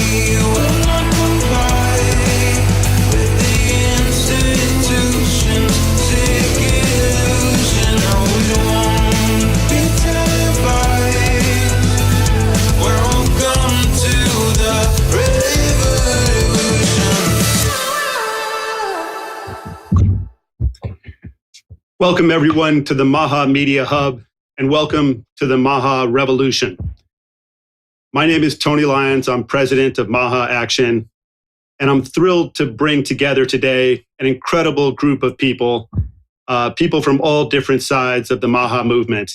will not comply with the institutions. Sick illusion, no, we won't be terrified. Welcome to the revolution. Welcome everyone to the MAHA Media Hub, and welcome to the MAHA Revolution. My name is Tony Lyons. I'm president of MAHA Action, and I'm thrilled to bring together today an incredible group of people, people from all different sides of the MAHA movement.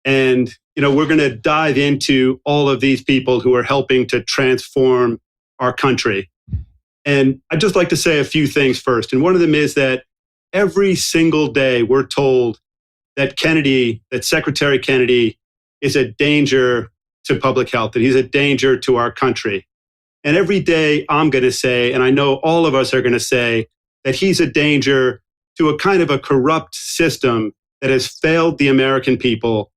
And, we're going to dive into all of these people who are helping to transform our country. And I'd just like to say a few things first. And one of them is that every single day we're told that Secretary Kennedy is a danger to public health, that he's a danger to our country. And every day I'm going to say, and I know all of us are going to say, that he's a danger to a kind of a corrupt system that has failed the American people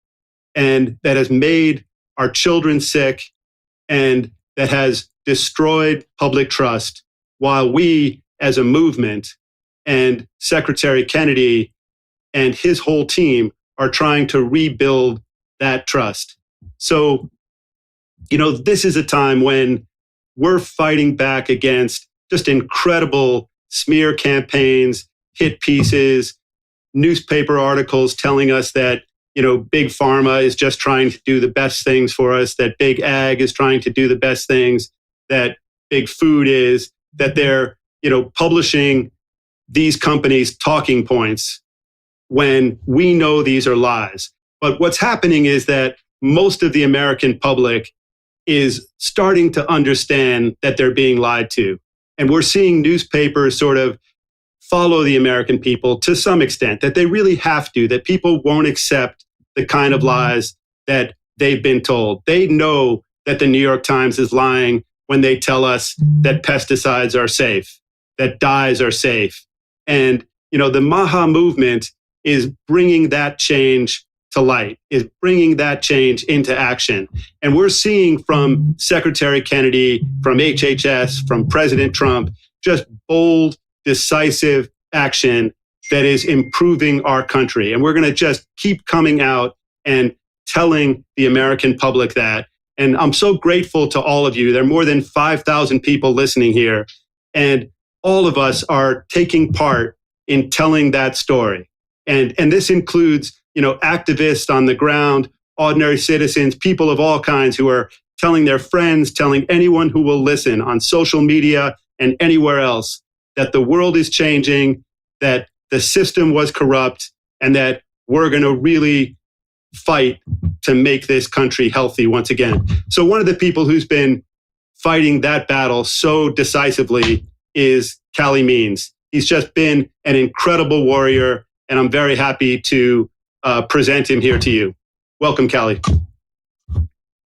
and that has made our children sick and that has destroyed public trust, while we as a movement and Secretary Kennedy and his whole team are trying to rebuild that trust. So, this is a time when we're fighting back against just incredible smear campaigns, hit pieces, newspaper articles telling us that, Big Pharma is just trying to do the best things for us, that Big Ag is trying to do the best things, that Big Food is, that they're, publishing these companies' talking points when we know these are lies. But what's happening is that most of the American public is starting to understand that they're being lied to. And we're seeing newspapers sort of follow the American people to some extent, that they really have to, that people won't accept the kind of lies that they've been told. They know that the New York Times is lying when they tell us that pesticides are safe, that dyes are safe. And, the MAHA movement is bringing that change to light, is bringing that change into action. And we're seeing from Secretary Kennedy, from HHS, from President Trump, just bold, decisive action that is improving our country. And we're going to just keep coming out and telling the American public that. And I'm so grateful to all of you. There are more than 5,000 people listening here. And all of us are taking part in telling that story. And this includes, activists on the ground, ordinary citizens, people of all kinds who are telling their friends, telling anyone who will listen on social media and anywhere else that the world is changing, that the system was corrupt, and that we're going to really fight to make this country healthy once again. So one of the people who's been fighting that battle so decisively is Callie Means. He's just been an incredible warrior, and I'm very happy to present him here to you. Welcome, Callie.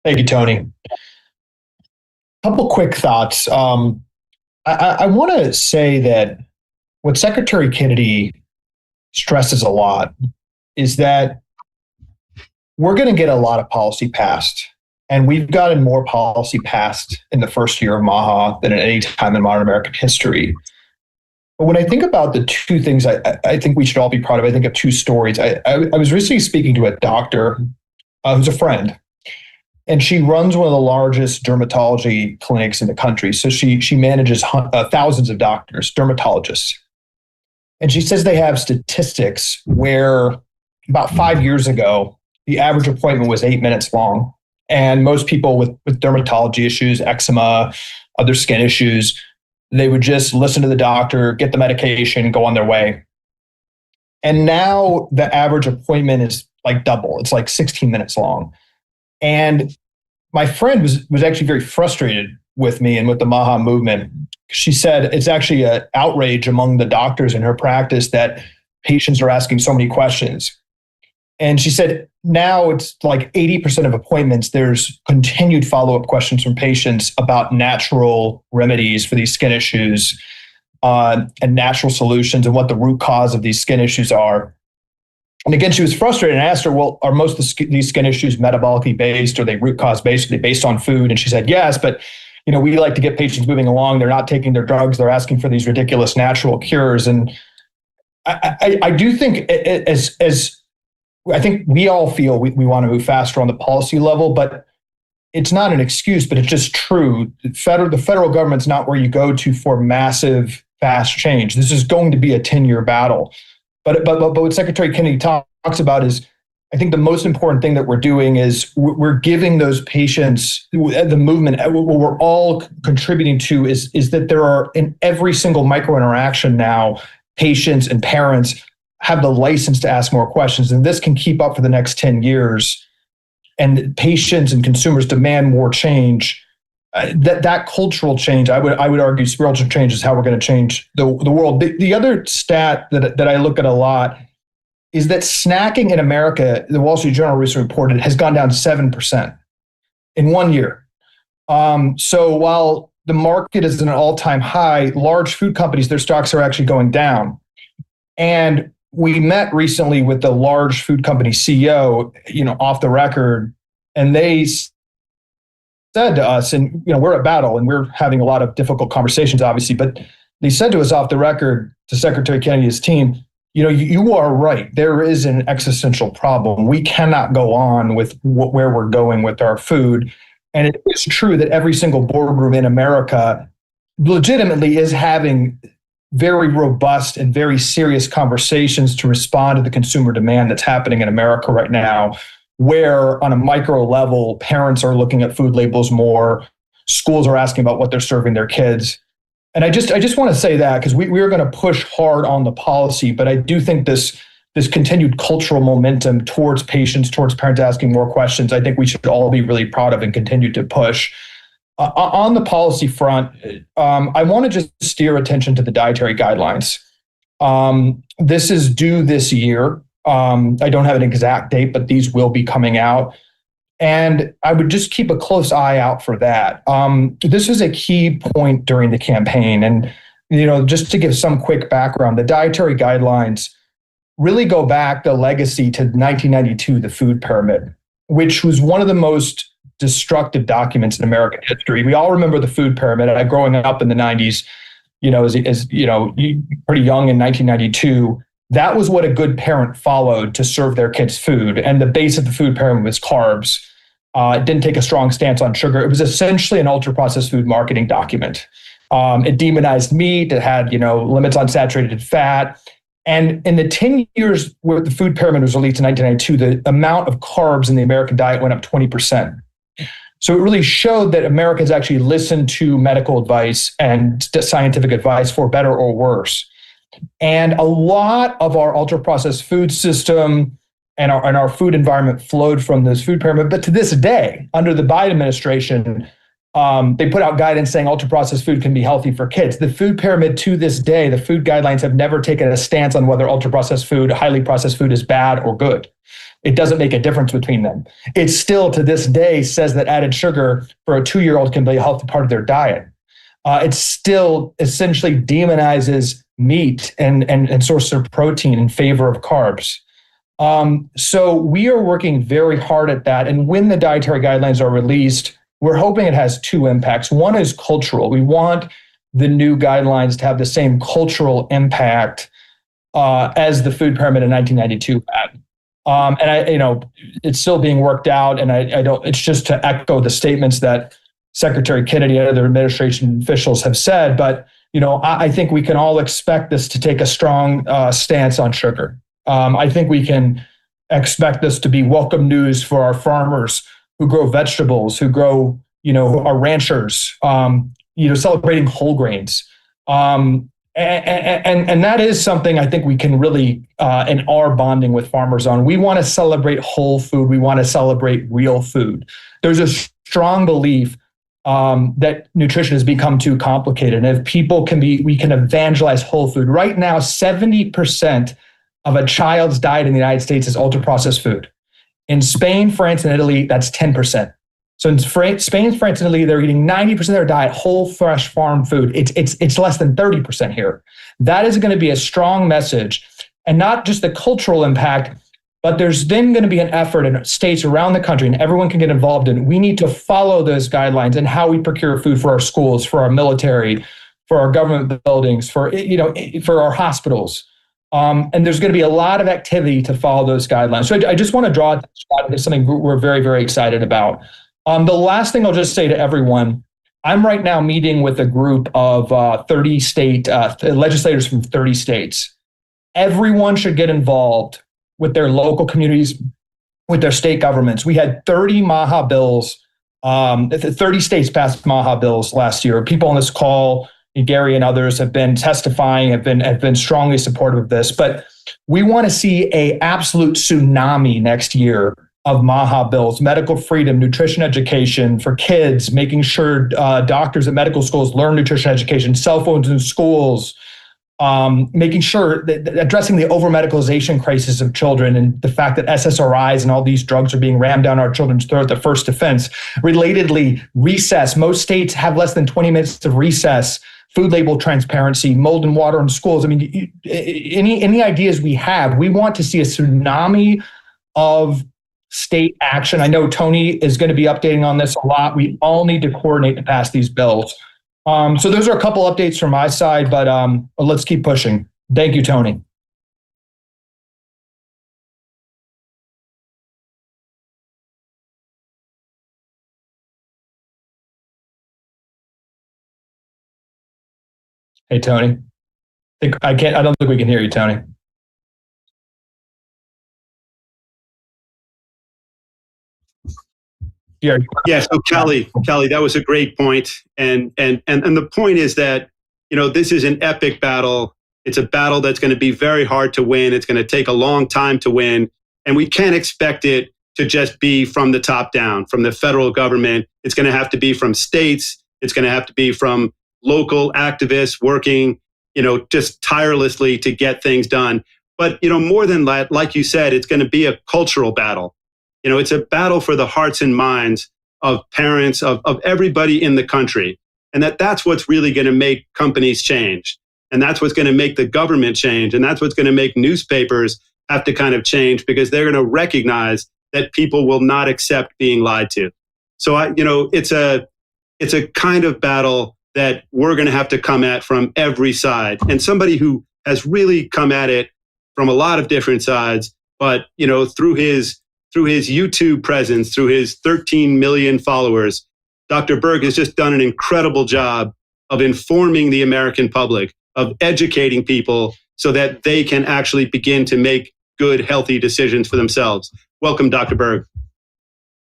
Thank you, Tony. A couple quick thoughts. I want to say that what Secretary Kennedy stresses a lot is that we're going to get a lot of policy passed. And we've gotten more policy passed in the first year of MAHA than at any time in modern American history. But when I think about the two things I think we should all be proud of, I think of two stories. I was recently speaking to a doctor who's a friend, and she runs one of the largest dermatology clinics in the country. So she manages thousands of doctors, dermatologists. And she says they have statistics where about 5 years ago, the average appointment was 8 minutes long. And most people with dermatology issues, eczema, other skin issues, they would just listen to the doctor, get the medication, go on their way. And now the average appointment is like double. It's like 16 minutes long. And my friend was actually very frustrated with me and with the MAHA movement. She said it's actually an outrage among the doctors in her practice that patients are asking so many questions. And she said now it's like 80% of appointments, there's continued follow-up questions from patients about natural remedies for these skin issues and natural solutions and what the root cause of these skin issues are. And again, she was frustrated, and I asked her, well, are most of these skin issues metabolically based? Are they root cause based? Are they based on food? And she said, yes, but we like to get patients moving along. They're not taking their drugs. They're asking for these ridiculous natural cures. And I do think as I think we all feel we want to move faster on the policy level, but it's not an excuse, but it's just true. The federal government's not where you go to for massive, fast change. This is going to be a 10-year battle. But what Secretary Kennedy talks about is, I think the most important thing that we're doing is we're giving those patients, the movement, what we're all contributing to is that there are, in every single micro interaction now, patients and parents have the license to ask more questions. And this can keep up for the next 10 years. And patients and consumers demand more change. That cultural change, I would argue spiritual change is how we're going to change the world. The other stat that I look at a lot is that snacking in America, the Wall Street Journal recently reported, has gone down 7% in 1 year. So while the market is at an all-time high, large food companies, their stocks are actually going down. And we met recently with the large food company CEO, off the record, and they said to us, and we're at battle and we're having a lot of difficult conversations, obviously, but they said to us off the record, to Secretary Kennedy's team, you are right. There is an existential problem. We cannot go on with where we're going with our food. And it is true that every single boardroom in America legitimately is having very robust and very serious conversations to respond to the consumer demand that's happening in America right now, where on a micro level, parents are looking at food labels more, schools are asking about what they're serving their kids. And I just want to say that because we are going to push hard on the policy, but I do think this continued cultural momentum towards patients, towards parents asking more questions, I think we should all be really proud of and continue to push. On the policy front, I want to just steer attention to the dietary guidelines. This is due this year. I don't have an exact date, but these will be coming out. And I would just keep a close eye out for that. This was a key point during the campaign. And, just to give some quick background, the dietary guidelines really go back the legacy to 1992, the Food Pyramid, which was one of the most destructive documents in American history. We all remember the Food Pyramid. Growing up in the 90s, as pretty young in 1992, that was what a good parent followed to serve their kids food. And the base of the Food Pyramid was carbs. It didn't take a strong stance on sugar. It was essentially an ultra-processed food marketing document. It demonized meat. It had, limits on saturated fat. And in the 10 years where the Food Pyramid was released in 1992, the amount of carbs in the American diet went up 20%. So it really showed that Americans actually listened to medical advice and scientific advice for better or worse. And a lot of our ultra-processed food system and our food environment flowed from this Food Pyramid. But to this day, under the Biden administration, they put out guidance saying ultra-processed food can be healthy for kids. The Food Pyramid, to this day, the food guidelines have never taken a stance on whether ultra-processed food, highly processed food is bad or good. It doesn't make a difference between them. It still, to this day, says that added sugar for a 2-year-old can be a healthy part of their diet. It still essentially demonizes meat and sources of protein in favor of carbs. So we are working very hard at that. And when the dietary guidelines are released, we're hoping it has two impacts. One is cultural. We want the new guidelines to have the same cultural impact as the Food Pyramid in 1992 had. And it's still being worked out. And I don't. It's just to echo the statements that Secretary Kennedy and other administration officials have said. But I think we can all expect this to take a strong stance on sugar. I think we can expect this to be welcome news for our farmers who grow vegetables, who grow, our ranchers, celebrating whole grains. And that is something I think we can really, and are bonding with farmers on. We want to celebrate whole food. We want to celebrate real food. There's a strong belief that nutrition has become too complicated. And if people we can evangelize whole food. Right now, 70% of a child's diet in the United States is ultra-processed food. In Spain, France, and Italy, that's 10%. So in Spain, France, and Italy, they're eating 90% of their diet whole, fresh farm food. It's less than 30% here. That is going to be a strong message, and not just the cultural impact, But there's then going to be an effort in states around the country, and everyone can get involved in. We need to follow those guidelines and how we procure food for our schools, for our military, for our government buildings, for our hospitals. And there's going to be a lot of activity to follow those guidelines. So I just want to draw attention to something we're very, very excited about. The last thing I'll just say to everyone, I'm right now meeting with a group of 30 state legislators from 30 states. Everyone should get involved with their local communities, with their state governments. We had 30 MAHA bills, 30 states passed MAHA bills last year. People on this call, Gary and others, have been testifying, have been strongly supportive of this. But we want to see an absolute tsunami next year of MAHA bills: medical freedom, nutrition education for kids, making sure doctors at medical schools learn nutrition education, cell phones in schools, making sure that addressing the over-medicalization crisis of children and the fact that SSRIs and all these drugs are being rammed down our children's throat, the first offense. Relatedly, recess. Most states have less than 20 minutes of recess. Food label transparency, mold and water in schools. I mean, any ideas we have, we want to see a tsunami of state action. I know Tony is going to be updating on this a lot. We all need to coordinate to pass these bills. So those are a couple updates from my side, but let's keep pushing. Thank you, Tony. Hey, Tony. I don't think we can hear you, Tony. Yeah. So Kelly, that was a great point. And the point is that, this is an epic battle. It's a battle that's going to be very hard to win. It's going to take a long time to win. And we can't expect it to just be from the top down, from the federal government. It's going to have to be from states. It's going to have to be from local activists working, just tirelessly to get things done. But, more than that, like you said, it's going to be a cultural battle. It's a battle for the hearts and minds of parents, of everybody in the country. And that's what's really going to make companies change. And that's what's going to make the government change. And that's what's going to make newspapers have to kind of change, because they're going to recognize that people will not accept being lied to. So, it's a kind of battle that we're going to have to come at from every side. And somebody who has really come at it from a lot of different sides, but, through his YouTube presence, through his 13 million followers, Dr. Berg has just done an incredible job of informing the American public, of educating people so that they can actually begin to make good, healthy decisions for themselves. Welcome, Dr. Berg.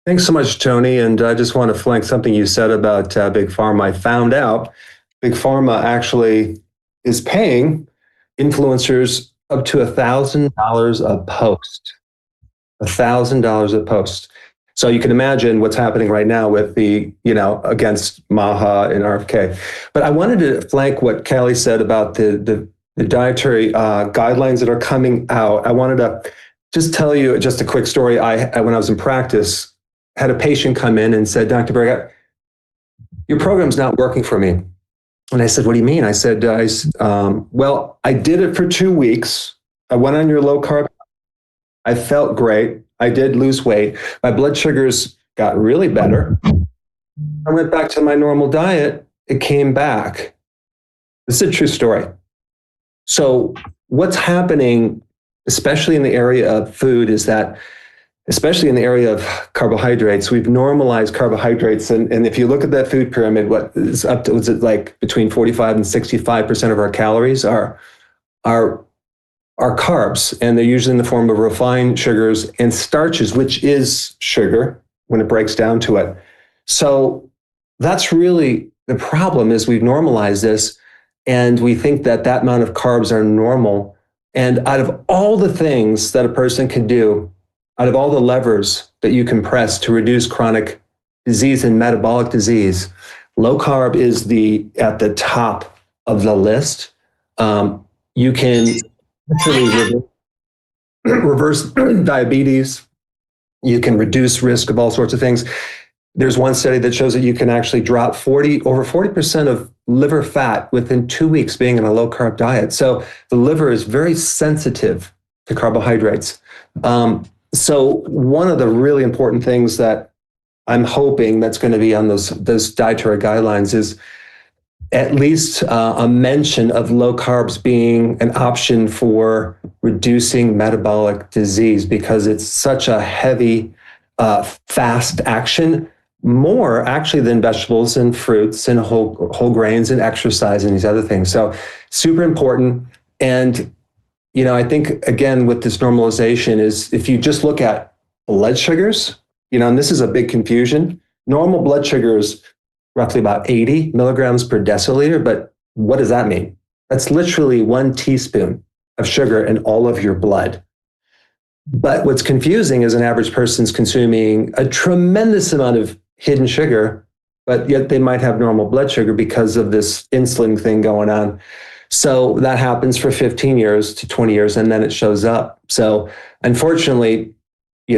Thanks so much, Tony. And I just want to flank something you said about Big Pharma. I found out Big Pharma actually is paying influencers up to $1,000 a post. $1,000 a post. So you can imagine what's happening right now with the, against MAHA and RFK. But I wanted to flank what Kelly said about the dietary guidelines that are coming out. I wanted to just tell you just a quick story. When I was in practice, had a patient come in and said, Dr. Berg, your program's not working for me. And I said, what do you mean? I said, well, I did it for 2 weeks. I went on your low carb. I felt great. I did lose weight. My blood sugars got really better. I went back to my normal diet. It came back. This is a true story. So what's happening, especially in the area of food, is that, especially in the area of carbohydrates, we've normalized carbohydrates. And if you look at that food pyramid, what is up to, was it like between 45 and 65% of our calories are carbs, and they're usually in the form of refined sugars and starches, which is sugar when it breaks down to it. So that's really the problem, is we've normalized this, and we think that amount of carbs are normal. And out of all the things that a person can do, out of all the levers that you can press to reduce chronic disease and metabolic disease, low carb is at the top of the list. You can actually reverse diabetes. You can reduce risk of all sorts of things. There's one study that shows that you can actually drop over 40% of liver fat within 2 weeks being on a low carb diet. So the liver is very sensitive to carbohydrates. So one of the really important things that I'm hoping that's going to be on those dietary guidelines is at least a mention of low carbs being an option for reducing metabolic disease, because it's such a heavy, fast action, more actually than vegetables and fruits and whole grains and exercise and these other things. So super important. And, I think, again, with this normalization is if you just look at blood sugars, and this is a big confusion, normal blood sugar is roughly about 80 milligrams per deciliter. But what does that mean? That's literally 1 teaspoon of sugar in all of your blood. But what's confusing is an average person's consuming a tremendous amount of hidden sugar, but yet they might have normal blood sugar because of this insulin thing going on. So that happens for 15 years to 20 years, and then it shows up. So unfortunately,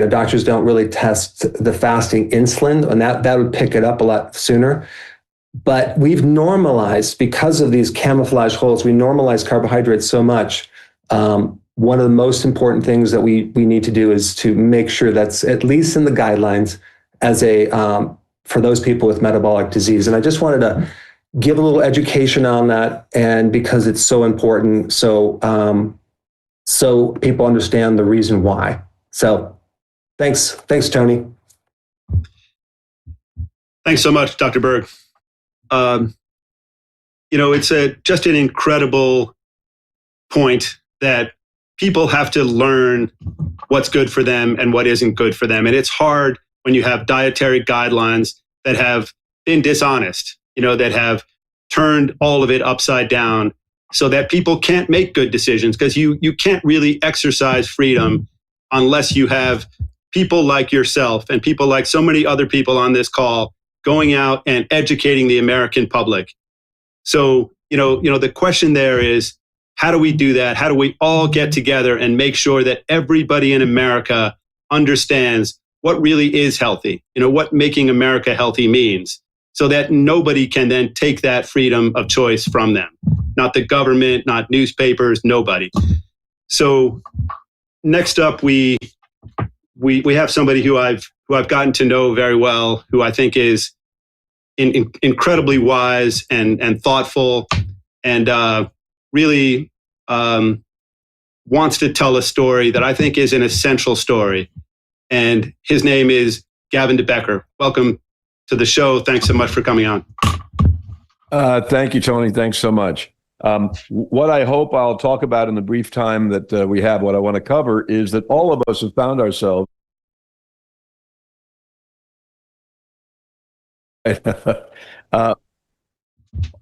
doctors don't really test the fasting insulin, and that would pick it up a lot sooner. But we've normalized, because of these camouflage holes, we normalize carbohydrates so much. One of the most important things that we need to do is to make sure that's at least in the guidelines as for those people with metabolic disease. And I just wanted to give a little education on that, and because it's so important, so people understand the reason why. So thanks, Tony. Thanks so much, Dr. Berg. It's just an incredible point that people have to learn what's good for them and what isn't good for them. And it's hard when you have dietary guidelines that have been dishonest, that have turned all of it upside down, so that people can't make good decisions, because you can't really exercise freedom unless you have people like yourself and people like so many other people on this call going out and educating the American public. So, the question there is, how do we do that? How do we all get together and make sure that everybody in America understands what really is healthy, what making America healthy means, so that nobody can then take that freedom of choice from them? Not the government, not newspapers, nobody. So next up, we have somebody who I've gotten to know very well, who I think is incredibly wise and thoughtful, and really wants to tell a story that I think is an essential story. And his name is Gavin de Becker. Welcome to the show. Thanks so much for coming on. Thank you, Tony. Thanks so much. What I hope I'll talk about in the brief time that we have, what I want to cover is that all of us have found ourselves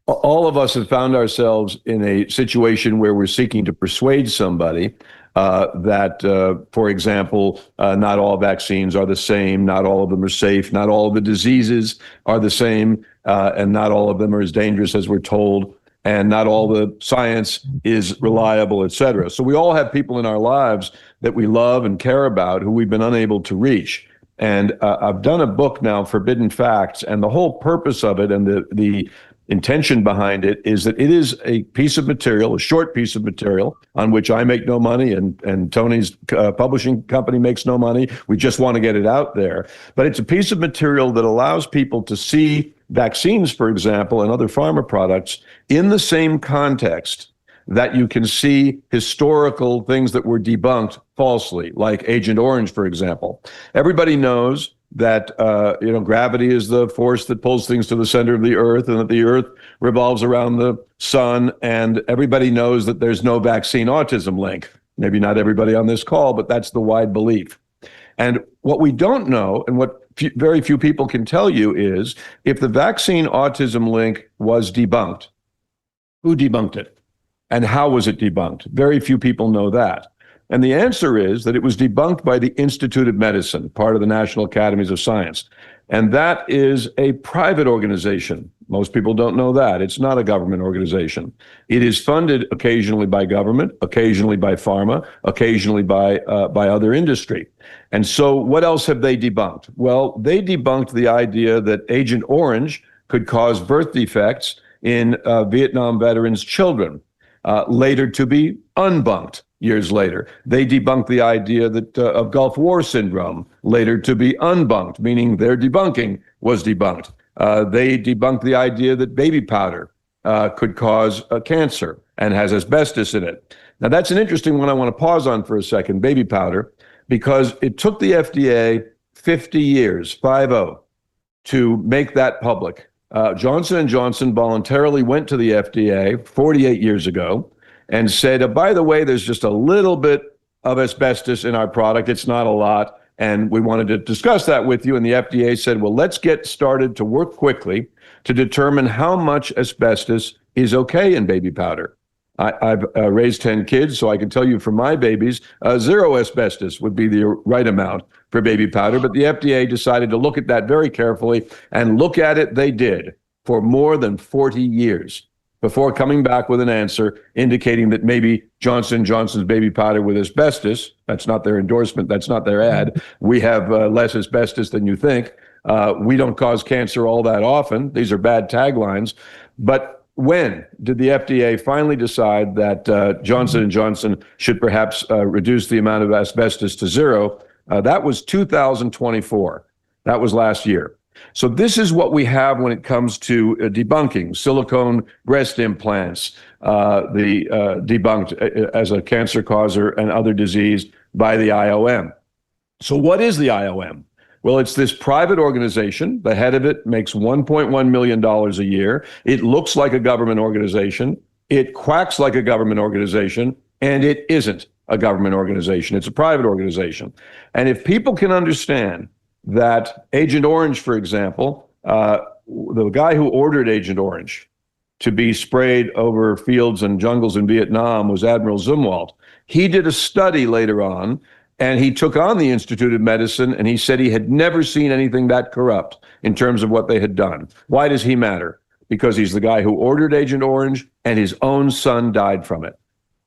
all of us have found ourselves in a situation where we're seeking to persuade somebody that, for example, not all vaccines are the same, not all of them are safe, not all of the diseases are the same, and not all of them are as dangerous as we're told, and not all the science is reliable, et cetera. So we all have people in our lives that we love and care about who we've been unable to reach. And I've done a book now, Forbidden Facts, and the whole purpose of it and the intention behind it is that it is a piece of material, a short piece of material, on which I make no money and Tony's publishing company makes no money. We just want to get it out there. But it's a piece of material that allows people to see vaccines, for example, and other pharma products in the same context that you can see historical things that were debunked falsely, like Agent Orange, for example. Everybody knows that gravity is the force that pulls things to the center of the earth, and that the earth revolves around the sun, and everybody knows that there's no vaccine autism link. Maybe not everybody on this call, but that's the wide belief. And what we don't know, and what very few people can tell you, is if the vaccine autism link was debunked, who debunked it? And how was it debunked? Very few people know that. And the answer is that it was debunked by the Institute of Medicine, part of the National Academies of Science. And that is a private organization. Most people don't know that. It's not a government organization. It is funded occasionally by government, occasionally by pharma, occasionally by other industry. And so what else have they debunked? Well, they debunked the idea that Agent Orange could cause birth defects in Vietnam veterans' children. later to be unbunked years later. They debunked the idea that of Gulf War syndrome, later to be unbunked, meaning their debunking was debunked. They debunked the idea that baby powder could cause cancer and has asbestos in it. Now, that's an interesting one I want to pause on for a second, baby powder, because it took the FDA 50 years, 50, to make that public. Johnson & Johnson voluntarily went to the FDA 48 years ago and said, by the way, there's just a little bit of asbestos in our product. It's not a lot. And we wanted to discuss that with you. And the FDA said, well, let's get started to work quickly to determine how much asbestos is okay in baby powder. I've raised 10 kids, so I can tell you for my babies, 0 asbestos would be the right amount for baby powder. But the FDA decided to look at that very carefully, and look at it they did for more than 40 years before coming back with an answer indicating that maybe Johnson & Johnson's baby powder with asbestos, that's not their endorsement, that's not their ad, we have less asbestos than you think. We don't cause cancer all that often. These are bad taglines. But when did the FDA finally decide that Johnson & Johnson should perhaps reduce the amount of asbestos to 0? That was 2024. That was last year. So this is what we have when it comes to debunking silicone breast implants, debunked as a cancer causer and other disease by the IOM. So what is the IOM? Well, it's this private organization. The head of it makes $1.1 million a year. It looks like a government organization. It quacks like a government organization, and it isn't a government organization. It's a private organization. And if people can understand that Agent Orange, for example, the guy who ordered Agent Orange to be sprayed over fields and jungles in Vietnam was Admiral Zumwalt. He did a study later on, and he took on the Institute of Medicine, and he said he had never seen anything that corrupt in terms of what they had done. Why does he matter? Because he's the guy who ordered Agent Orange, and his own son died from it.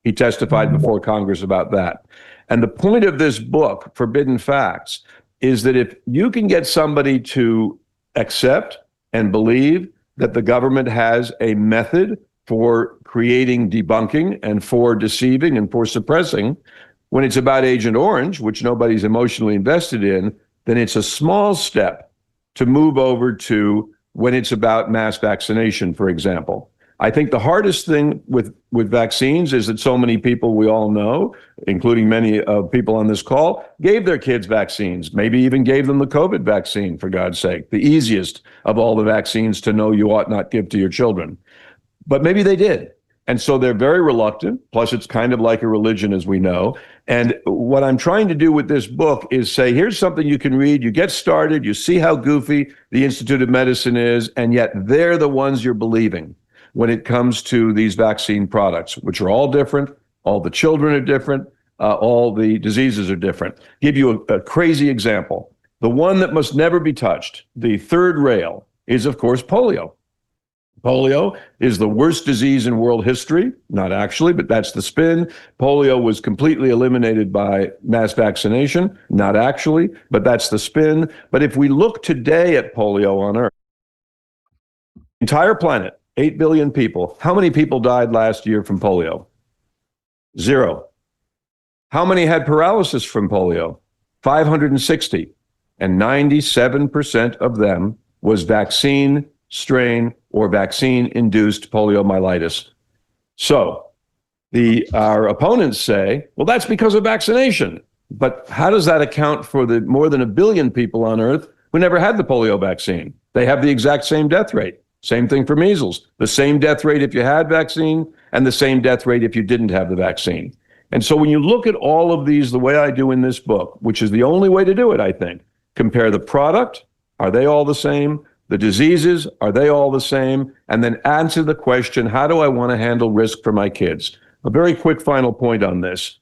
He testified before Congress about that. And the point of this book, Forbidden Facts, is that if you can get somebody to accept and believe that the government has a method for creating debunking and for deceiving and for suppressing, when it's about Agent Orange, which nobody's emotionally invested in, then it's a small step to move over to when it's about mass vaccination, for example. I think the hardest thing with vaccines is that so many people we all know, including many people on this call, gave their kids vaccines, maybe even gave them the COVID vaccine, for God's sake, the easiest of all the vaccines to know you ought not give to your children. But maybe they did. And so they're very reluctant. Plus, it's kind of like a religion, as we know. And what I'm trying to do with this book is say, here's something you can read. You get started. You see how goofy the Institute of Medicine is. And yet they're the ones you're believing when it comes to these vaccine products, which are all different. All the children are different. All the diseases are different. Give you a crazy example. The one that must never be touched, the third rail, is, of course, polio. Polio is the worst disease in world history. Not actually, but that's the spin. Polio was completely eliminated by mass vaccination. Not actually, but that's the spin. But if we look today at polio on Earth, entire planet, 8 billion people, how many people died last year from polio? 0. How many had paralysis from polio? 560. And 97% of them was vaccine strain or vaccine-induced poliomyelitis. So our opponents say, well, that's because of vaccination. But how does that account for the more than 1 billion people on Earth who never had the polio vaccine? They have the exact same death rate. Same thing for measles. The same death rate if you had vaccine and the same death rate if you didn't have the vaccine. And so when you look at all of these the way I do in this book, which is the only way to do it, I think, compare the product, are they all the same? The diseases, are they all the same? And then answer the question, how do I want to handle risk for my kids? A very quick final point on this.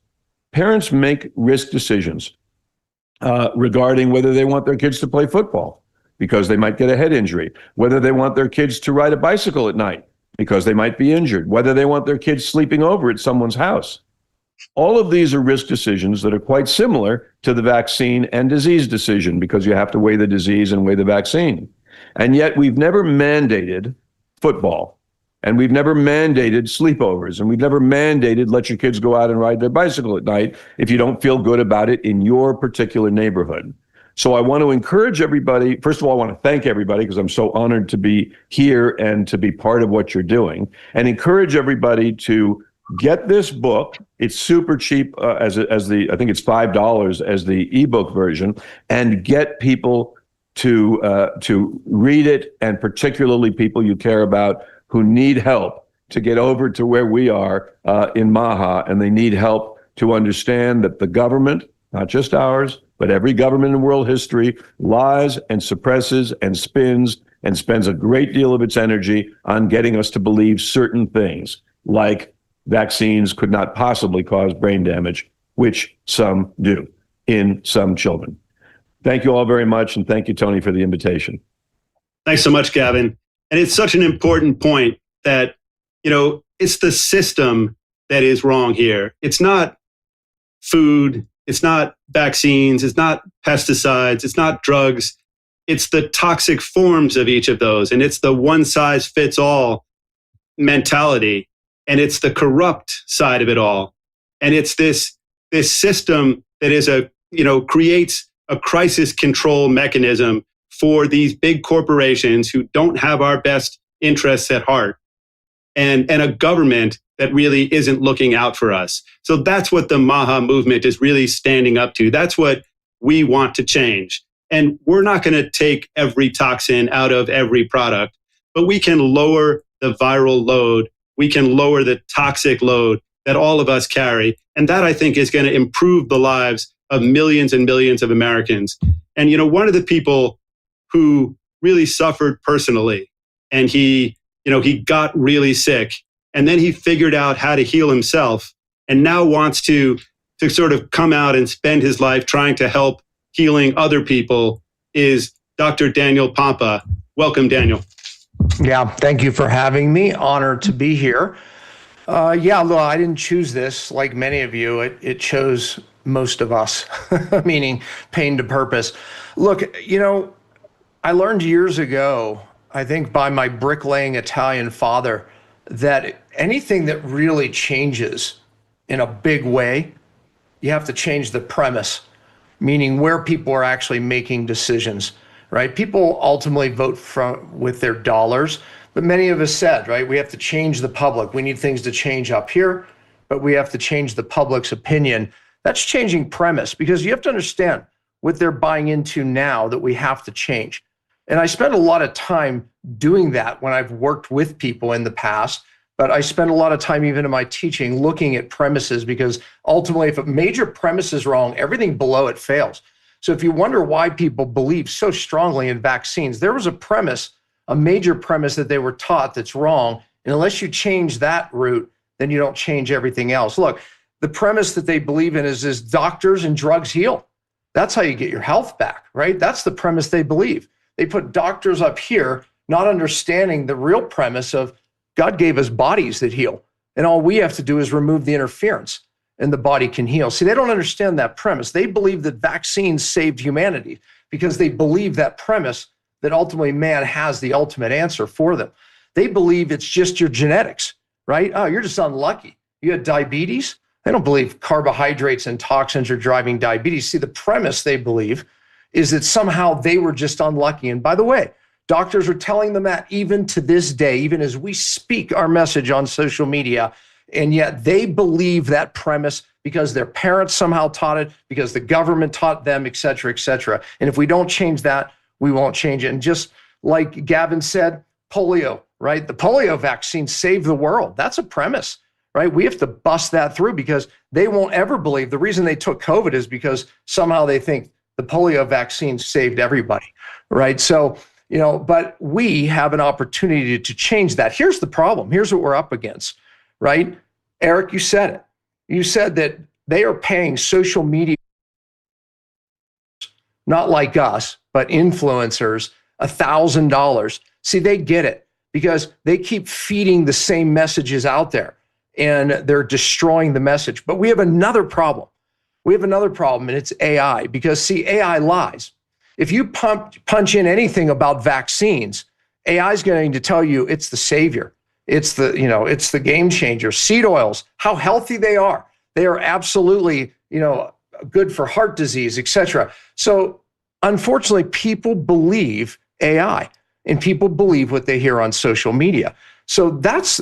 Parents make risk decisions regarding whether they want their kids to play football because they might get a head injury, whether they want their kids to ride a bicycle at night because they might be injured, whether they want their kids sleeping over at someone's house. All of these are risk decisions that are quite similar to the vaccine and disease decision because you have to weigh the disease and weigh the vaccine. And yet we've never mandated football. And we've never mandated sleepovers, and we've never mandated let your kids go out and ride their bicycle at night if you don't feel good about it in your particular neighborhood. So I want to encourage everybody. First of all, I want to thank everybody because I'm so honored to be here and to be part of what you're doing, and encourage everybody to get this book. It's super cheap I think it's $5 as the ebook version, and get people to read it, and particularly people you care about who need help to get over to where we are in MAHA, and they need help to understand that the government, not just ours, but every government in world history, lies and suppresses and spins and spends a great deal of its energy on getting us to believe certain things, like vaccines could not possibly cause brain damage, which some do in some children. Thank you all very much, and thank you, Tony, for the invitation. Thanks so much, Gavin. And it's such an important point that, it's the system that is wrong here. It's not food, it's not vaccines, it's not pesticides, it's not drugs. It's the toxic forms of each of those. And it's the one size fits all mentality. And it's the corrupt side of it all. And it's this system that is creates a crisis control mechanism for these big corporations who don't have our best interests at heart, and a government that really isn't looking out for us. So that's what the MAHA movement is really standing up to. That's what we want to change. And we're not going to take every toxin out of every product, but we can lower the viral load. We can lower the toxic load that all of us carry. And that, I think, is going to improve the lives of millions and millions of Americans. And, one of the people who really suffered personally, and he got really sick, and then he figured out how to heal himself, and now wants to sort of come out and spend his life trying to help healing other people, is Dr. Daniel Pompa. Welcome, Daniel. Yeah, thank you for having me. Honored to be here. Look, I didn't choose this like many of you. It chose most of us, meaning pain to purpose. Look, I learned years ago, I think by my bricklaying Italian father, that anything that really changes in a big way, you have to change the premise, meaning where people are actually making decisions, right? People ultimately vote with their dollars, but many of us said, right, we have to change the public. We need things to change up here, but we have to change the public's opinion. That's changing premise, because you have to understand what they're buying into now that we have to change. And I spent a lot of time doing that when I've worked with people in the past, but I spend a lot of time even in my teaching looking at premises, because ultimately if a major premise is wrong, everything below it fails. So if you wonder why people believe so strongly in vaccines, there was a premise, a major premise that they were taught that's wrong. And unless you change that route, then you don't change everything else. Look, the premise that they believe in is doctors and drugs heal. That's how you get your health back, right? That's the premise they believe. They put doctors up here, not understanding the real premise of God gave us bodies that heal. And all we have to do is remove the interference and the body can heal. See, they don't understand that premise. They believe that vaccines saved humanity because they believe that premise that ultimately man has the ultimate answer for them. They believe it's just your genetics, right? Oh, you're just unlucky. You had diabetes. They don't believe carbohydrates and toxins are driving diabetes. See, the premise they believe is that somehow they were just unlucky. And by the way, doctors are telling them that even to this day, even as we speak our message on social media, and yet they believe that premise because their parents somehow taught it, because the government taught them, et cetera, et cetera. And if we don't change that, we won't change it. And just like Gavin said, polio, right? The polio vaccine saved the world. That's a premise, right? We have to bust that through, because they won't ever believe. The reason they took COVID is because somehow they think the polio vaccine saved everybody, right? So, but we have an opportunity to change that. Here's the problem. Here's what we're up against, right? Eric, you said it. You said that they are paying social media, not like us, but influencers, $1,000. See, they get it because they keep feeding the same messages out there and they're destroying the message. But we have another problem. And it's AI, because see, AI lies. If you punch in anything about vaccines, AI is going to tell you it's the savior. It's the game changer. Seed oils, how healthy they are. They are absolutely, good for heart disease, etc. So unfortunately, people believe AI and people believe what they hear on social media. So that's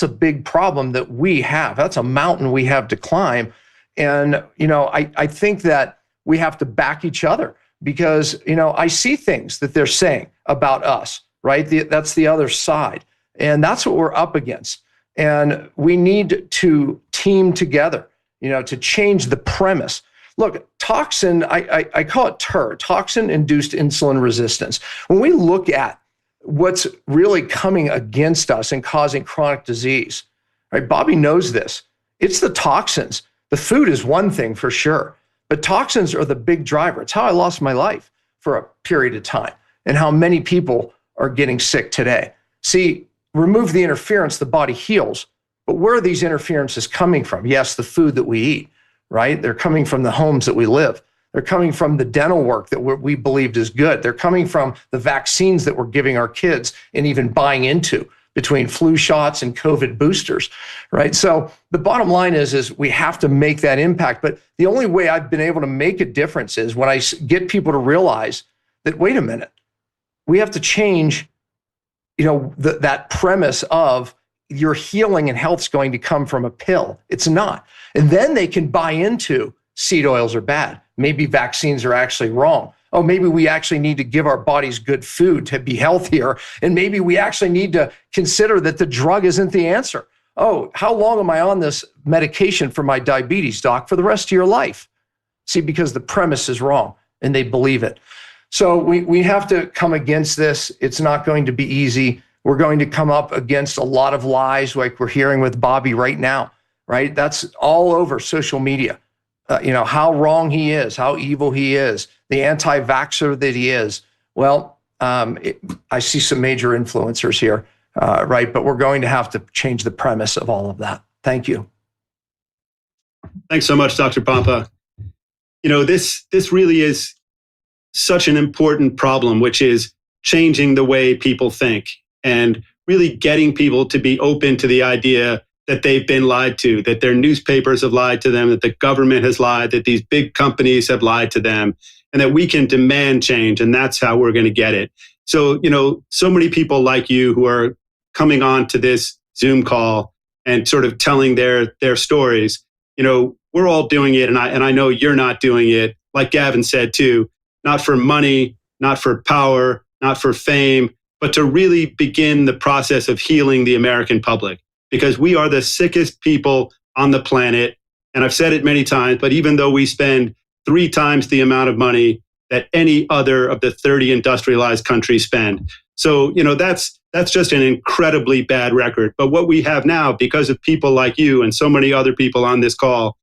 a big problem that we have. That's a mountain we have to climb. And, I think that we have to back each other because, I see things that they're saying about us, right? That's the other side. And that's what we're up against. And we need to team together, to change the premise. Look, toxin, I call it TER, toxin-induced insulin resistance. When we look at what's really coming against us and causing chronic disease, right? Bobby knows this. It's the toxins. The food is one thing for sure, but toxins are the big driver. It's how I lost my life for a period of time and how many people are getting sick today. See, remove the interference, the body heals. But where are these interferences coming from? Yes, the food that we eat, right? They're coming from the homes that we live. They're coming from the dental work that we believed is good. They're coming from the vaccines that we're giving our kids and even buying into between flu shots and COVID boosters, right? So the bottom line is we have to make that impact. But the only way I've been able to make a difference is when I get people to realize that, wait a minute, we have to change that premise of your healing and health's going to come from a pill. It's not. And then they can buy into seed oils are bad. Maybe vaccines are actually wrong. Oh, maybe we actually need to give our bodies good food to be healthier. And maybe we actually need to consider that the drug isn't the answer. Oh, how long am I on this medication for my diabetes, doc? For the rest of your life. See, because the premise is wrong and they believe it. So we have to come against this. It's not going to be easy. We're going to come up against a lot of lies like we're hearing with Bobby right now, right? That's all over social media. How wrong he is, how evil he is, the anti-vaxxer that he is. Well, I see some major influencers here, right? But we're going to have to change the premise of all of that. Thank you. Thanks so much, Dr. Pompa. This really is such an important problem, which is changing the way people think and really getting people to be open to the idea that they've been lied to, that their newspapers have lied to them, that the government has lied, that these big companies have lied to them, and that we can demand change, and that's how we're going to get it. So, so many people like you who are coming on to this Zoom call and sort of telling their stories, we're all doing it, and I know you're not doing it, like Gavin said too, not for money, not for power, not for fame, but to really begin the process of healing the American public. Because we are the sickest people on the planet. And I've said it many times, but even though we spend 3 times the amount of money that any other of the 30 industrialized countries spend. So, that's just an incredibly bad record. But what we have now, because of people like you and so many other people on this call,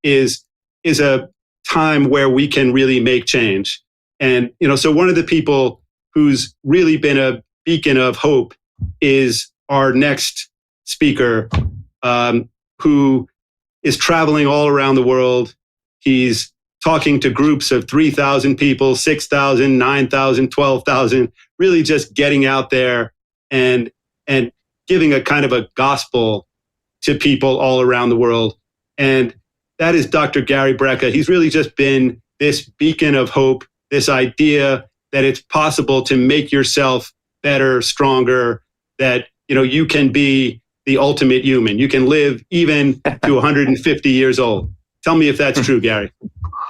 is a time where we can really make change. And, so one of the people who's really been a beacon of hope is our next speaker, who is traveling all around the world. He's talking to groups of 3,000 people, 6,000, 9,000, 12,000, really just getting out there and giving a kind of a gospel to people all around the world. And that is Dr. Gary Brecka. He's really just been this beacon of hope, this idea that it's possible to make yourself better, stronger, that you can be the ultimate human. You can live even to 150 years old. Tell me if that's true, Gary.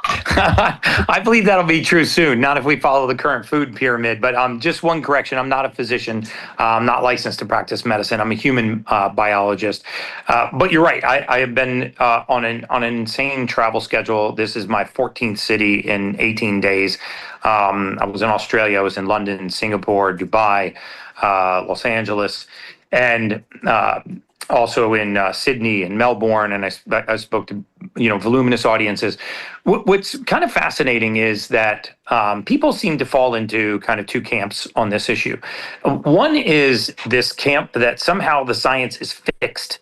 I believe that'll be true soon, not if we follow the current food pyramid. But just one correction, I'm not a physician. I'm not licensed to practice medicine. I'm a human biologist. But you're right. I have been on an insane travel schedule. This is my 14th city in 18 days. I was in Australia. I was in London, Singapore, Dubai, Los Angeles, and also in Sydney and Melbourne, and I spoke to voluminous audiences. What's kind of fascinating is that people seem to fall into kind of 2 camps on this issue. One is this camp that somehow the science is fixed.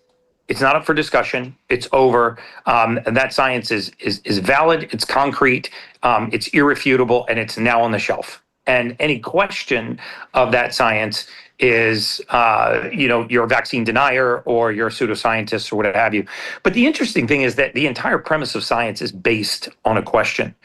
It's not up for discussion. It's over. And that science is valid. It's concrete. It's irrefutable, and it's now on the shelf. And any question of that science is, you're a vaccine denier or you're a pseudoscientist or whatever have you. But the interesting thing is that the entire premise of science is based on a question.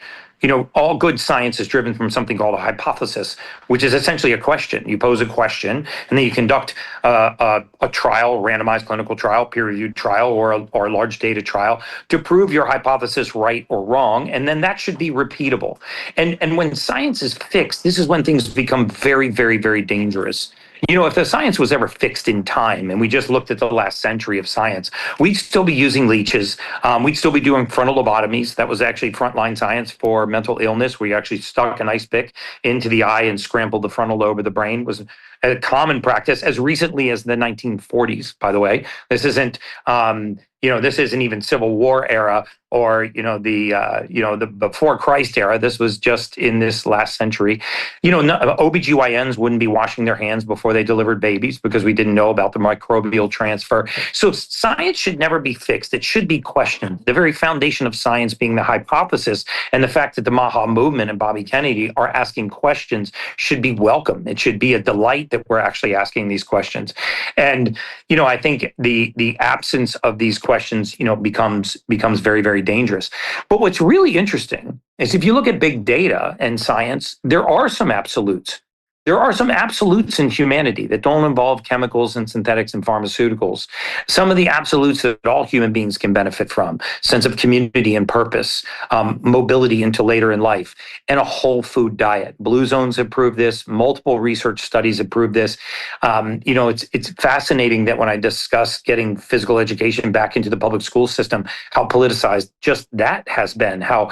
All good science is driven from something called a hypothesis, which is essentially a question. You pose a question, and then you conduct a trial, randomized clinical trial, peer-reviewed trial, or a large data trial to prove your hypothesis right or wrong, and then that should be repeatable. And when science is fixed, this is when things become very, very, very dangerous. If the science was ever fixed in time and we just looked at the last century of science, we'd still be using leeches. We'd still be doing frontal lobotomies. That was actually frontline science for mental illness. We actually stuck an ice pick into the eye and scrambled the frontal lobe of the brain. It was a common practice as recently as the 1940s, by the way. This isn't, this isn't even Civil War era or, the before Christ era. This was just in this last century. OBGYNs wouldn't be washing their hands before they delivered babies because we didn't know about the microbial transfer. So science should never be fixed. It should be questioned. The very foundation of science being the hypothesis, and the fact that the MAHA movement and Bobby Kennedy are asking questions should be welcome. It should be a delight that we're actually asking these questions. And, I think the absence of these questions, becomes very, very dangerous. But what's really interesting is if you look at big data and science, there are some absolutes. There are some absolutes in humanity that don't involve chemicals and synthetics and pharmaceuticals. Some of the absolutes that all human beings can benefit from: sense of community and purpose, mobility into later in life, and a whole food diet. Blue zones have proved this. Multiple research studies have proved this. It's fascinating that when I discuss getting physical education back into the public school system, how politicized just that has been, how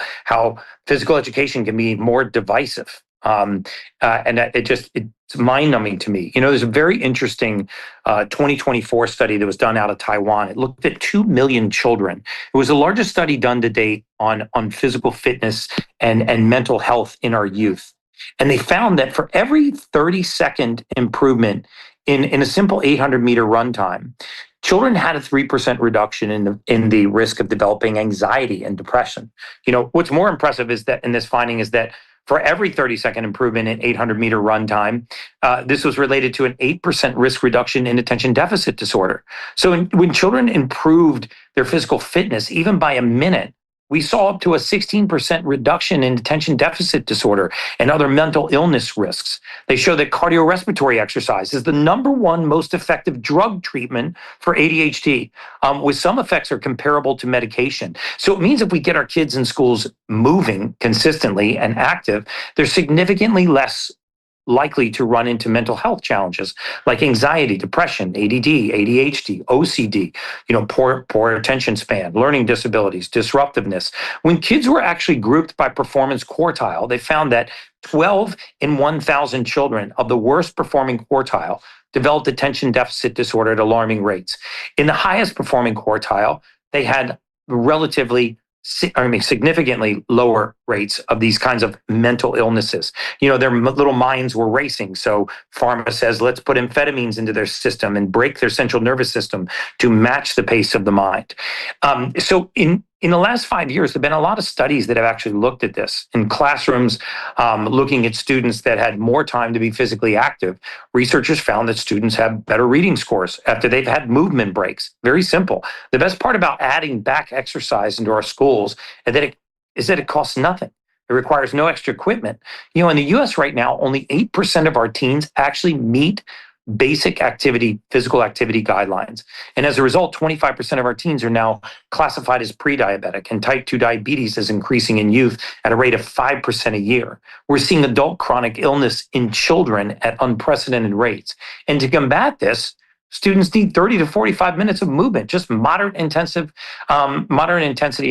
physical education can be more divisive. And it's mind-numbing to me. There's a very interesting 2024 study that was done out of Taiwan. It looked at 2 million children. It was the largest study done to date on physical fitness and mental health in our youth. And they found that for every 30-second improvement in a simple 800-meter run time, children had a 3% reduction in the risk of developing anxiety and depression. What's more impressive is that in this finding is that for every 30-second improvement in 800-meter run time, this was related to an 8% risk reduction in attention deficit disorder. So when children improved their physical fitness, even by a minute, we saw up to a 16% reduction in attention deficit disorder and other mental illness risks. They show that cardiorespiratory exercise is the #1 most effective drug treatment for ADHD, with some effects are comparable to medication. So it means if we get our kids in schools moving consistently and active, they're significantly less likely to run into mental health challenges like anxiety, depression, ADD, ADHD, OCD, poor attention span, learning disabilities, disruptiveness. When kids were actually grouped by performance quartile, they found that 12 in 1,000 children of the worst performing quartile developed attention deficit disorder at alarming rates. In the highest performing quartile, they had significantly lower rates of these kinds of mental illnesses. Their little minds were racing. So pharma says, let's put amphetamines into their system and break their central nervous system to match the pace of the mind. So in the last 5 years, there have been a lot of studies that have actually looked at this in classrooms, looking at students that had more time to be physically active. Researchers found that students have better reading scores after they've had movement breaks. Very simple. The best part about adding back exercise into our schools is that it costs nothing. It requires no extra equipment. In the US right now, only 8% of our teens actually meet basic physical activity guidelines. And as a result, 25% of our teens are now classified as pre-diabetic, and type 2 diabetes is increasing in youth at a rate of 5% a year. We're seeing adult chronic illness in children at unprecedented rates. And to combat this, students need 30 to 45 minutes of movement, just moderate intensity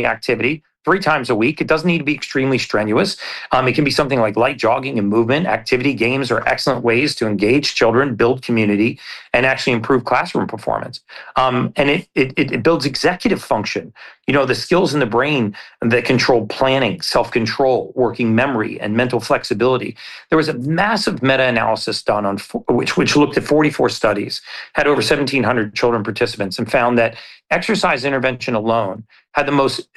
activity 3 times a week. It doesn't need to be extremely strenuous. It can be something like light jogging and movement. Activity games are excellent ways to engage children, build community, and actually improve classroom performance. And it builds executive function. The skills in the brain that control planning, self-control, working memory, and mental flexibility. There was a massive meta-analysis done on which looked at 44 studies, had over 1,700 children participants, and found that exercise intervention alone had the most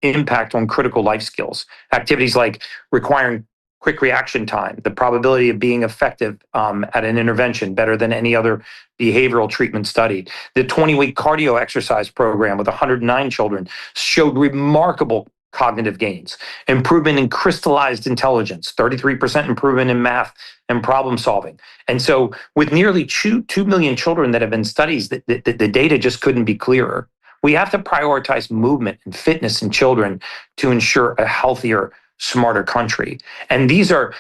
impact on critical life skills. Activities like requiring quick reaction time, the probability of being effective at an intervention better than any other behavioral treatment studied. The 20-week cardio exercise program with 109 children showed remarkable cognitive gains, improvement in crystallized intelligence, 33% improvement in math and problem solving. And so with nearly 2 million children that have been studied, the data just couldn't be clearer. We have to prioritize movement and fitness in children to ensure a healthier, smarter country. And these are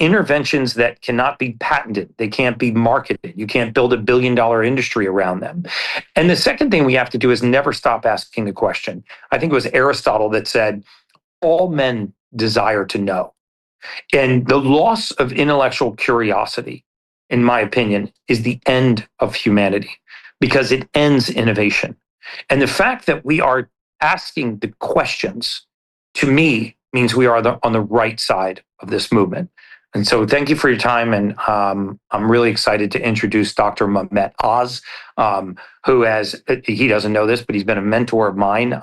interventions that cannot be patented. They can't be marketed. You can't build $1 billion industry around them. And the second thing we have to do is never stop asking the question. I think it was Aristotle that said, all men desire to know. And the loss of intellectual curiosity, in my opinion, is the end of humanity because it ends innovation. And the fact that we are asking the questions, to me, means we are on the right side of this movement. And so thank you for your time. And I'm really excited to introduce Dr. Mehmet Oz, who he doesn't know this, but he's been a mentor of mine.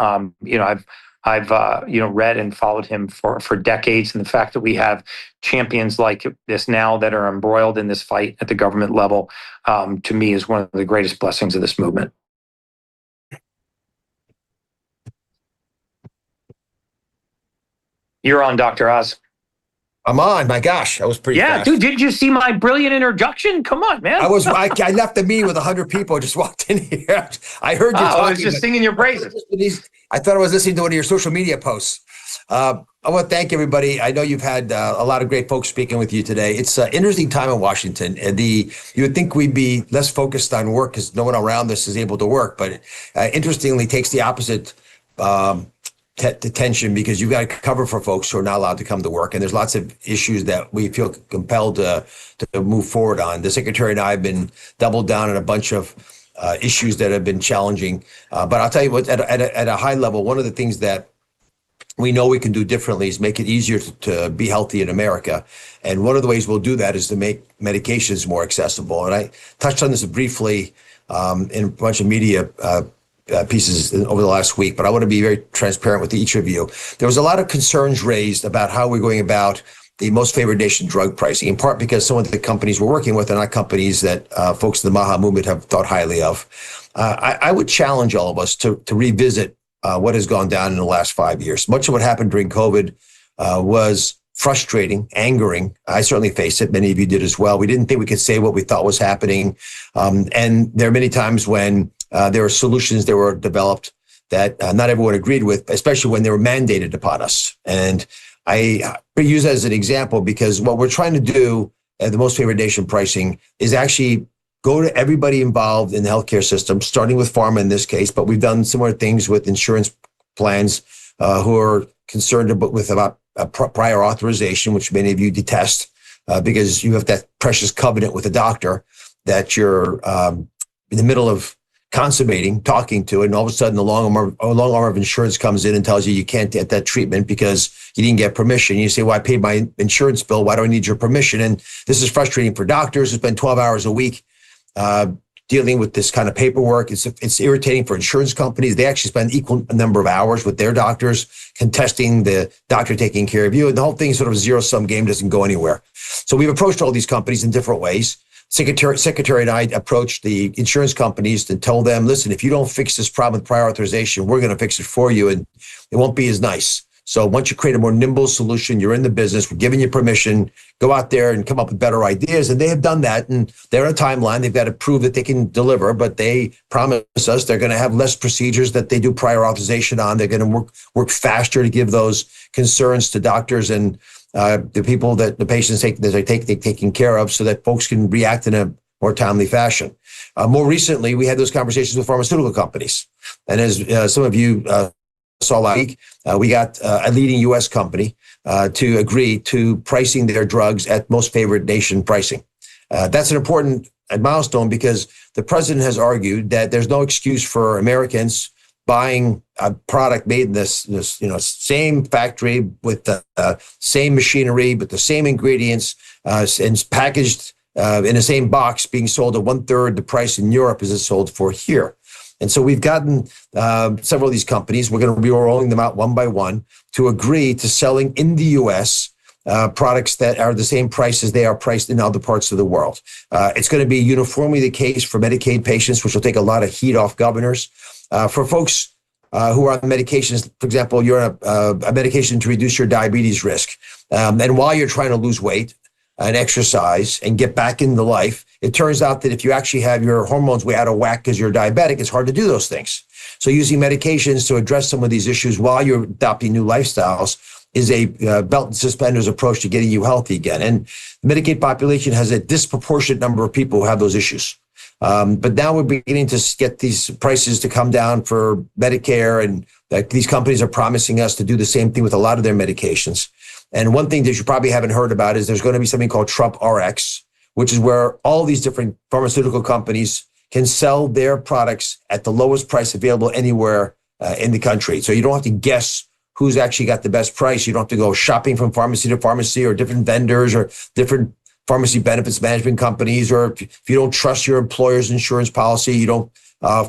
I've read and followed him for decades. And the fact that we have champions like this now that are embroiled in this fight at the government level, to me, is one of the greatest blessings of this movement. You're on, Dr. Oz. I'm on. My gosh, that was pretty fast. Dude, did you see my brilliant introduction? Come on, man. I left the meeting with 100 people. I just walked in here. I heard you talking. I was just singing your praises. I thought I was listening to one of your social media posts. I want to thank everybody. I know you've had a lot of great folks speaking with you today. It's an interesting time in Washington. You would think we'd be less focused on work because no one around us is able to work, but interestingly takes the opposite tension because you've got to cover for folks who are not allowed to come to work. And there's lots of issues that we feel compelled to move forward on. The Secretary and I have been doubled down on a bunch of issues that have been challenging. But I'll tell you what, at a high level, one of the things that we know we can do differently is make it easier to be healthy in America. And one of the ways we'll do that is to make medications more accessible. And I touched on this briefly in a bunch of media pieces over the last week, but I want to be very transparent with each of you. There was a lot of concerns raised about how we're going about the most favored nation drug pricing, in part because some of the companies we're working with are not companies that folks in the MAHA movement have thought highly of. I would challenge all of us to revisit what has gone down in the last 5 years. Much of what happened during COVID was frustrating, angering. I certainly faced it. Many of you did as well. We didn't think we could say what we thought was happening. And there are many times when there were solutions that were developed that not everyone agreed with, especially when they were mandated upon us. And I use that as an example because what we're trying to do at the most favored nation pricing is actually go to everybody involved in the healthcare system, starting with pharma in this case, but we've done similar things with insurance plans who are concerned about prior authorization, which many of you detest because you have that precious covenant with a doctor that you're in the middle of consummating, talking to, and all of a sudden the long arm of insurance comes in and tells you can't get that treatment because you didn't get permission. You say, well, I paid my insurance bill. Why do I need your permission? And this is frustrating for doctors who spend 12 hours a week dealing with this kind of paperwork. It's irritating for insurance companies. They actually spend equal number of hours with their doctors contesting the doctor taking care of you. And the whole thing is sort of a zero-sum game, doesn't go anywhere. So we've approached all these companies in different ways. Secretary and I approached the insurance companies and told them, listen, if you don't fix this problem with prior authorization, we're going to fix it for you. And it won't be as nice. So once you create a more nimble solution, you're in the business, we're giving you permission, go out there and come up with better ideas. And they have done that. And they're on a timeline. They've got to prove that they can deliver, but they promise us they're going to have less procedures that they do prior authorization on. They're going to work faster to give those concerns to doctors and the people that the patients they're taking care of so that folks can react in a more timely fashion. More recently, we had those conversations with pharmaceutical companies. And as some of you saw last week, we got a leading U.S. company to agree to pricing their drugs at most favored nation pricing. That's an important milestone because the president has argued that there's no excuse for Americans buying a product made in this same factory with the same machinery, with the same ingredients, and packaged in the same box, being sold at 1/3 the price in Europe as it's sold for here. And so we've gotten several of these companies. We're going to be rolling them out one by one to agree to selling in the U.S. products that are the same price as they are priced in other parts of the world. It's going to be uniformly the case for Medicaid patients, which will take a lot of heat off governors. For folks who are on medications, for example, you're on a medication to reduce your diabetes risk. And while you're trying to lose weight and exercise and get back into life, it turns out that if you actually have your hormones way out of whack because you're diabetic, it's hard to do those things. So using medications to address some of these issues while you're adopting new lifestyles is a belt and suspenders approach to getting you healthy again. And the Medicaid population has a disproportionate number of people who have those issues. But now we're beginning to get these prices to come down for Medicare, and these companies are promising us to do the same thing with a lot of their medications. And one thing that you probably haven't heard about is there's going to be something called Trump RX, which is where all these different pharmaceutical companies can sell their products at the lowest price available anywhere in the country. So you don't have to guess who's actually got the best price. You don't have to go shopping from pharmacy to pharmacy or different vendors or different pharmacy benefits management companies, or if you don't trust your employer's insurance policy, you don't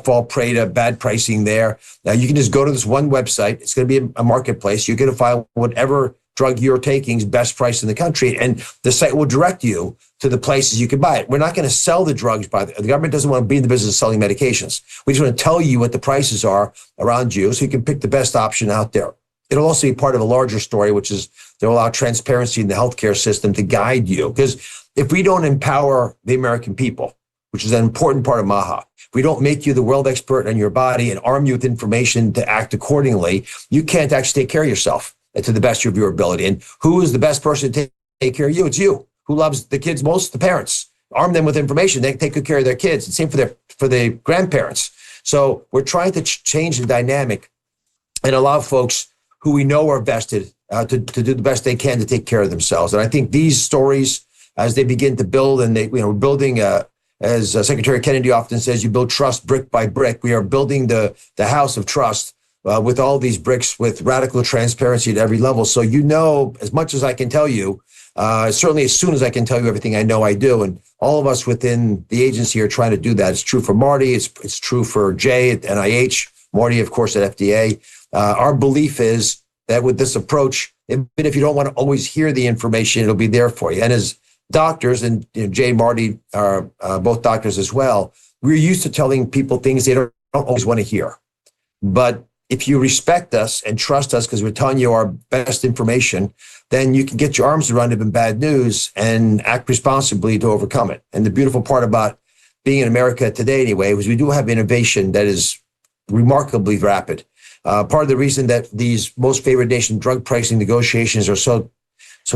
fall prey to bad pricing there. Now you can just go to this one website. It's going to be a marketplace. You're going to find whatever drug you're taking is best price in the country, and the site will direct you to the places you can buy it. We're not going to sell the drugs. The government doesn't want to be in the business of selling medications. We just want to tell you what the prices are around you so you can pick the best option out there. It'll also be part of a larger story, which is they'll allow transparency in the healthcare system to guide you. Because if we don't empower the American people, which is an important part of MAHA, if we don't make you the world expert on your body and arm you with information to act accordingly, you can't actually take care of yourself to the best of your ability. And who is the best person to take care of you? It's you. Who loves the kids most? The parents. Arm them with information. They can take good care of their kids. And same for the grandparents. So we're trying to change the dynamic and allow folks who we know are vested to do the best they can to take care of themselves. And I think these stories, as they begin to build, and we're building, as Secretary Kennedy often says, you build trust brick by brick. We are building the house of trust with all these bricks with radical transparency at every level. So as much as I can tell you, certainly as soon as I can tell you everything I know I do. And all of us within the agency are trying to do that. It's true for Marty. It's true for Jay at NIH, Marty, of course, at FDA. Our belief is that with this approach, even if you don't want to always hear the information, it'll be there for you. And as doctors, and Jay and Marty are both doctors as well, we're used to telling people things they don't always want to hear. But if you respect us and trust us because we're telling you our best information, then you can get your arms around even bad news and act responsibly to overcome it. And the beautiful part about being in America today anyway, is we do have innovation that is remarkably rapid. Part of the reason that these most favored nation drug pricing negotiations are so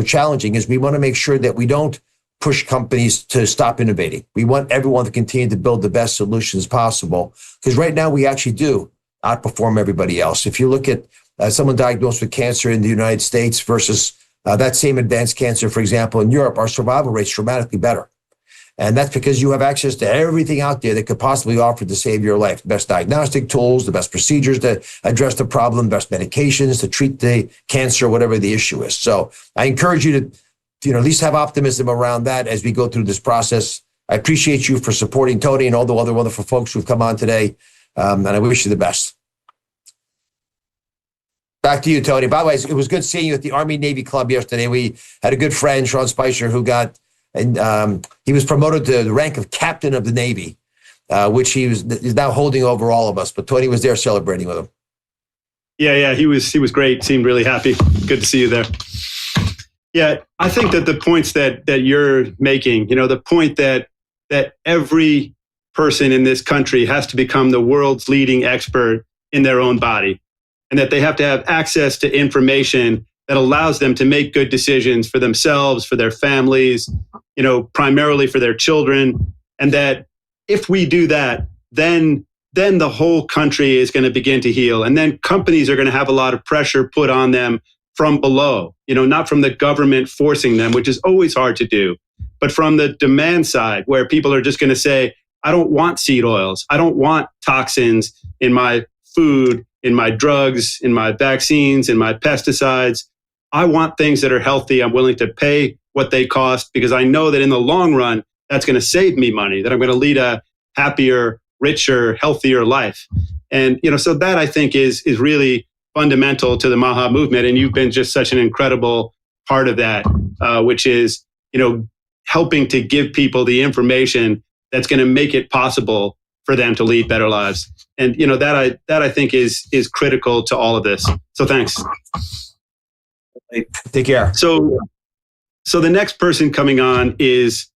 challenging is we want to make sure that we don't push companies to stop innovating. We want everyone to continue to build the best solutions possible, because right now we actually do outperform everybody else. If you look at someone diagnosed with cancer in the United States versus that same advanced cancer, for example, in Europe, our survival rate's dramatically better. And that's because you have access to everything out there that could possibly offer to save your life. The best diagnostic tools, the best procedures to address the problem, best medications to treat the cancer, whatever the issue is. So I encourage you to at least have optimism around that as we go through this process. I appreciate you for supporting Tony and all the other wonderful folks who've come on today. And I wish you the best. Back to you, Tony. By the way, it was good seeing you at the Army-Navy Club yesterday. We had a good friend, Sean Spicer, who he was promoted to the rank of captain of the Navy, which is now holding over all of us. But Tony was there celebrating with him. Yeah, he was great. Seemed really happy. Good to see you there. Yeah, I think that the points that you're making, the point that every person in this country has to become the world's leading expert in their own body, and that they have to have access to information that allows them to make good decisions for themselves, for their families, primarily for their children. And that if we do that, then the whole country is going to begin to heal. And then companies are going to have a lot of pressure put on them from below, not from the government forcing them, which is always hard to do, but from the demand side, where people are just going to say, I don't want seed oils. I don't want toxins in my food, in my drugs, in my vaccines, in my pesticides. I want things that are healthy. I'm willing to pay what they cost because I know that in the long run, that's going to save me money, that I'm going to lead a happier, richer, healthier life. And, so that I think is really fundamental to the MAHA movement. And you've been just such an incredible part of that, which is, helping to give people the information that's going to make it possible for them to lead better lives. And, that I think is critical to all of this. So thanks. Take care. So the next person coming on is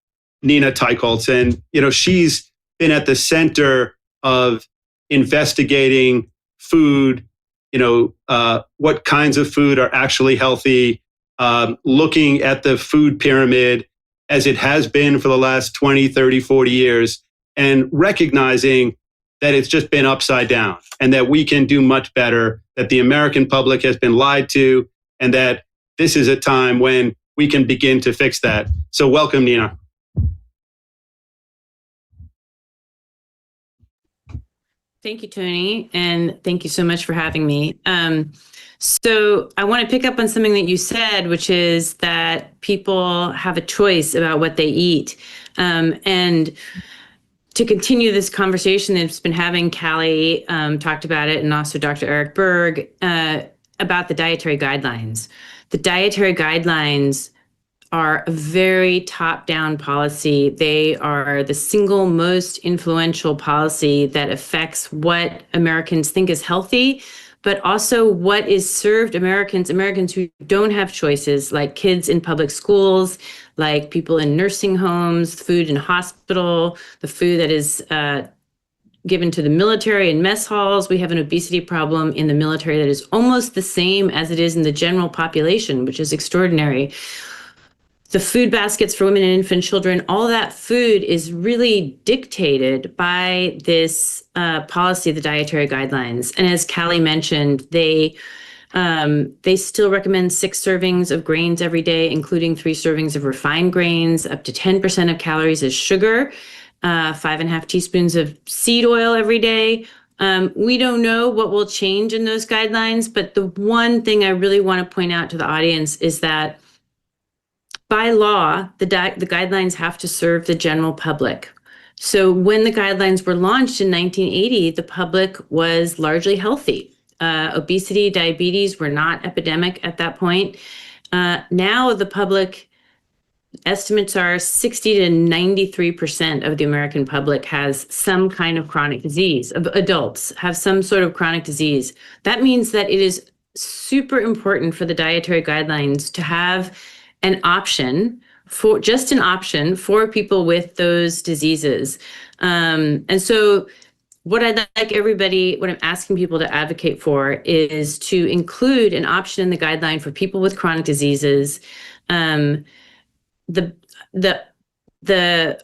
Nina Teicholz, and she's been at the center of investigating food. What kinds of food are actually healthy, looking at the food pyramid as it has been for the last 20, 30, 40 years, and recognizing that it's just been upside down and that we can do much better, that the American public has been lied to, and that this is a time when we can begin to fix that. So welcome, Nina. Thank you, Tony, and thank you so much for having me. So I want to pick up on something that you said, which is that people have a choice about what they eat. And to continue this conversation that's been having, Callie talked about it, and also Dr. Eric Berg, about the dietary guidelines. The dietary guidelines are a very top-down policy. They are the single most influential policy that affects what Americans think is healthy, but also what is served Americans who don't have choices, like kids in public schools, like people in nursing homes, food in hospital, the food that is given to the military in mess halls. We have an obesity problem in the military that is almost the same as it is in the general population, which is extraordinary. The food baskets for women and infant children, all that food is really dictated by this policy, the dietary guidelines. And as Callie mentioned, they still recommend 6 servings of grains every day, including 3 servings of refined grains. Up to 10% of calories is sugar, 5.5 teaspoons of seed oil every day. We don't know what will change in those guidelines, but the one thing I really want to point out to the audience is that by law, the guidelines have to serve the general public. So when the guidelines were launched in 1980, the public was largely healthy. Obesity, diabetes were not epidemic at that point. Now the public estimates are 60 to 93% of the American public has some kind of chronic disease. Adults have some sort of chronic disease. That means that it is super important for the dietary guidelines to have an option for people with those diseases. And so what I'm asking people to advocate for is to include an option in the guideline for people with chronic diseases. The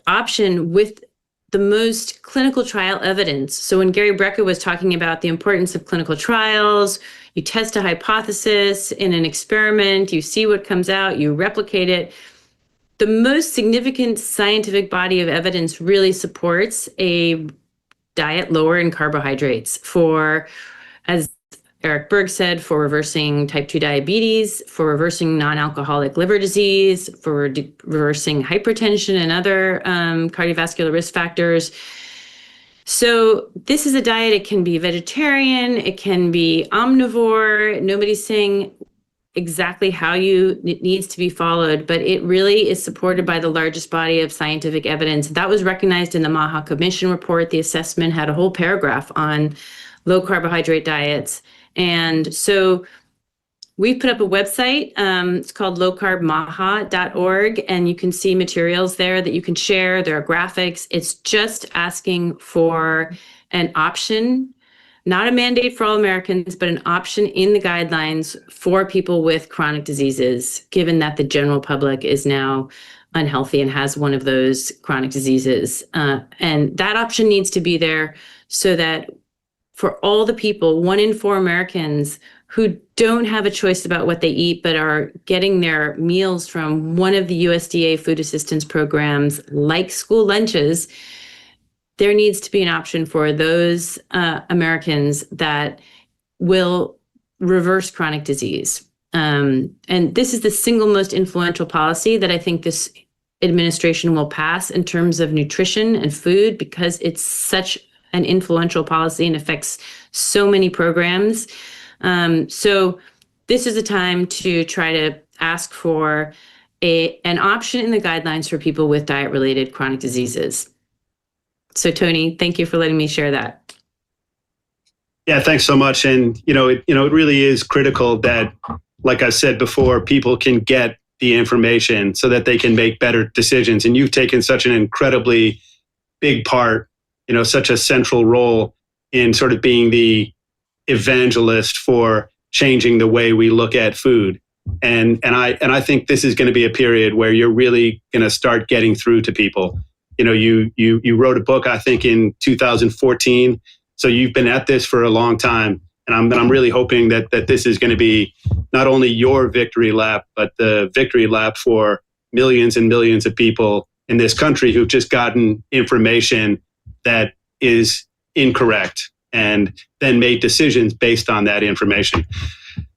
option with the most clinical trial evidence. So when Gary Brecka was talking about the importance of clinical trials, you test a hypothesis in an experiment, you see what comes out, you replicate it. The most significant scientific body of evidence really supports a diet lower in carbohydrates for, as Eric Berg said, for reversing type 2 diabetes, for reversing non-alcoholic liver disease, for reversing hypertension and other cardiovascular risk factors. So this is a diet. It can be vegetarian, it can be omnivore. Nobody's saying exactly how it needs to be followed, but it really is supported by the largest body of scientific evidence. That was recognized in the MAHA Commission report. The assessment had a whole paragraph on low carbohydrate diets. And so we put up a website. It's called lowcarbmaha.org, and you can see materials there that you can share. There are graphics. It's just asking for an option, not a mandate for all Americans, but an option in the guidelines for people with chronic diseases, given that the general public is now unhealthy and has one of those chronic diseases. And that option needs to be there so that for all the people, 1 in 4 Americans who don't have a choice about what they eat, but are getting their meals from one of the USDA food assistance programs, like school lunches, there needs to be an option for those Americans that will reverse chronic disease. And this is the single most influential policy that I think this administration will pass in terms of nutrition and food, because it's such an influential policy and affects so many programs. So this is a time to try to ask for an option in the guidelines for people with diet-related chronic diseases. So Tony, thank you for letting me share that. Yeah, thanks so much. And it really is critical that, like I said before, people can get the information so that they can make better decisions. And you've taken such an incredibly big part, such a central role in sort of being the evangelist for changing the way we look at food. And I think this is going to be a period where you're really going to start getting through to people. You wrote a book, I think, in 2014. So you've been at this for a long time. And I'm really hoping that this is going to be not only your victory lap, but the victory lap for millions and millions of people in this country who've just gotten information that is incorrect and then made decisions based on that information.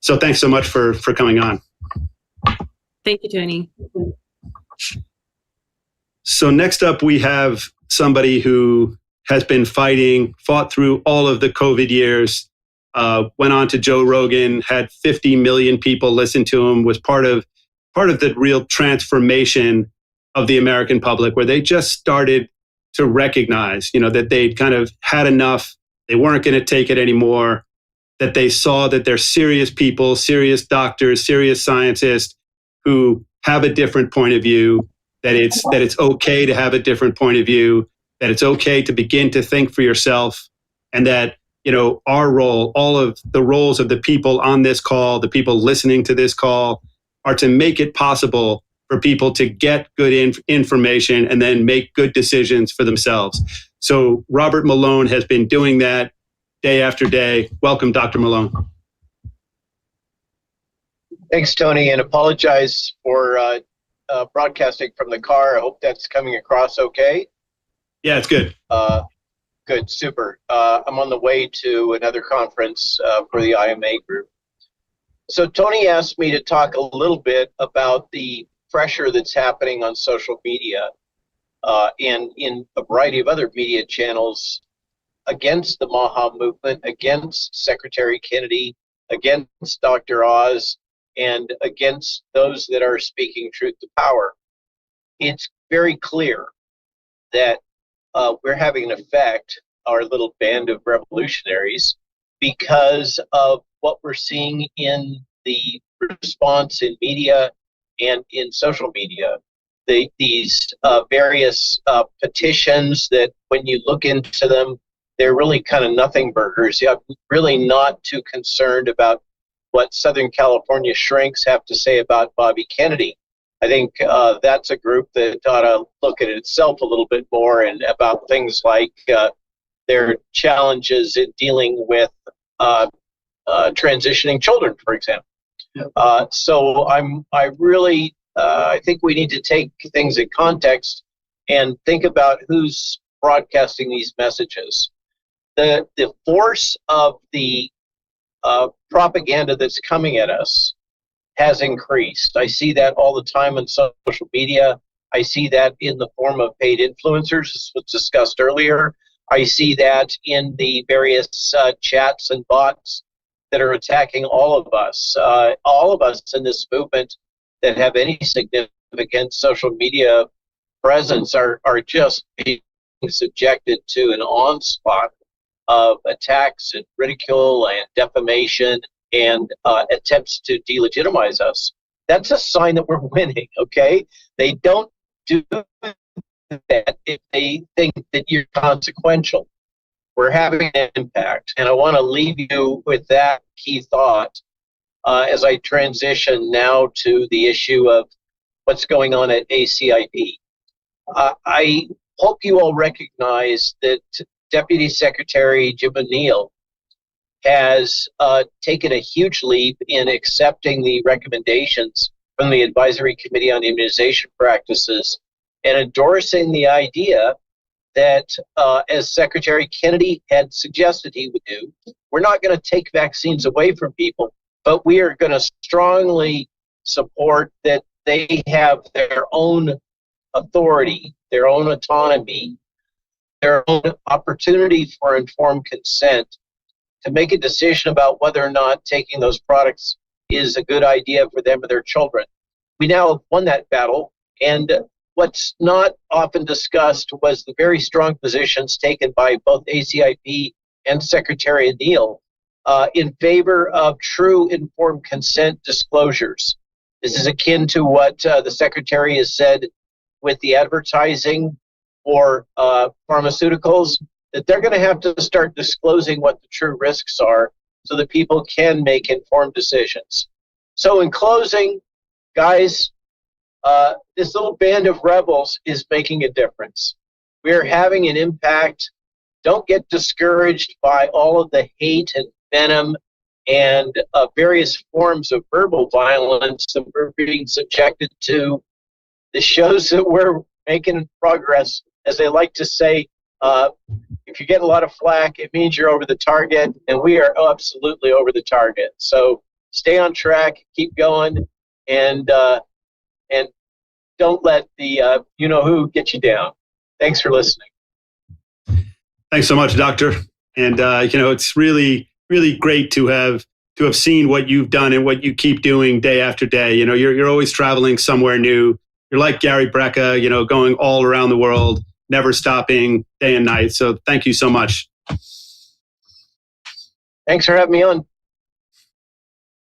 So thanks so much for coming on. Thank you, Tony. So next up, we have somebody who has been fought through all of the COVID years, went on to Joe Rogan, had 50 million people listen to him, was part of the real transformation of the American public, where they just started to recognize, that they'd kind of had enough. They weren't going to take it anymore, that they saw that they're serious people, serious doctors, serious scientists who have a different point of view, that it's okay to have a different point of view, that it's okay to begin to think for yourself, and that, our role, all of the roles of the people on this call, the people listening to this call, are to make it possible for people to get good information and then make good decisions for themselves. So Robert Malone has been doing that day after day. Welcome, Dr. Malone. Thanks, Tony, and apologize for broadcasting from the car. I hope that's coming across okay. Yeah, it's good. Good, super. I'm on the way to another conference for the IMA group. So Tony asked me to talk a little bit about the pressure that's happening on social media and in a variety of other media channels against the MAHA movement, against Secretary Kennedy, against Dr. Oz, and against those that are speaking truth to power. It's very clear that we're having an effect, our little band of revolutionaries, because of what we're seeing in the response in media and in social media. These various petitions that, when you look into them, they're really kind of nothing burgers. I'm really not too concerned about what Southern California shrinks have to say about Bobby Kennedy. I think that's a group that ought to look at itself a little bit more, and about things like their challenges in dealing with transitioning children, for example. So I think we need to take things in context and think about who's broadcasting these messages. The force of the propaganda that's coming at us has increased. I see that all the time on social media. I see that in the form of paid influencers, as was discussed earlier. I see that in the various chats and bots that are attacking all of us in this movement that have any significant social media presence are just being subjected to an onslaught of attacks and ridicule and defamation and attempts to delegitimize us. That's a sign that we're winning, okay? They don't do that if they think that you're consequential. We're having an impact, and I want to leave you with that key thought as I transition now to the issue of what's going on at ACIP. I hope you all recognize that Deputy Secretary Jim O'Neill has taken a huge leap in accepting the recommendations from the Advisory Committee on Immunization Practices and endorsing the idea that, as Secretary Kennedy had suggested he would do, we're not going to take vaccines away from people, but we are going to strongly support that they have their own authority, their own autonomy, their own opportunity for informed consent to make a decision about whether or not taking those products is a good idea for them and their children. We now have won that battle, and what's not often discussed was the very strong positions taken by both ACIP and Secretary Neal in favor of true informed consent disclosures. This is akin to what the Secretary has said with the advertising for pharmaceuticals, that they're going to have to start disclosing what the true risks are so that people can make informed decisions. So in closing, guys, this little band of rebels is making a difference. We're having an impact. Don't get discouraged by all of the hate and venom and various forms of verbal violence that we're being subjected to. This shows that we're making progress. As they like to say, if you get a lot of flack, it means you're over the target, and we are absolutely over the target. So stay on track, keep going, and don't let the you-know-who get you down. Thanks for listening. Thanks so much, Doctor. And it's really, really great to have seen what you've done and what you keep doing day after day. You're always traveling somewhere new. You're like Gary Brecka, going all around the world, never stopping day and night. So thank you so much. Thanks for having me on.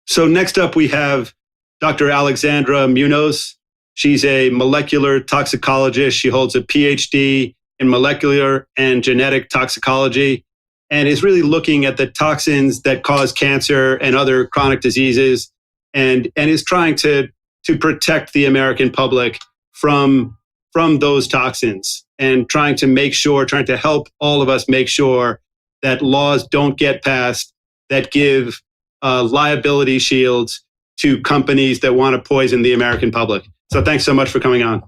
So next up, we have Dr. Alexandra Munoz. She's a molecular toxicologist. She holds a PhD in molecular and genetic toxicology and is really looking at the toxins that cause cancer and other chronic diseases and is trying to protect the American public from those toxins and trying to help all of us make sure that laws don't get passed that give liability shields to companies that want to poison the American public. So thanks so much for coming on.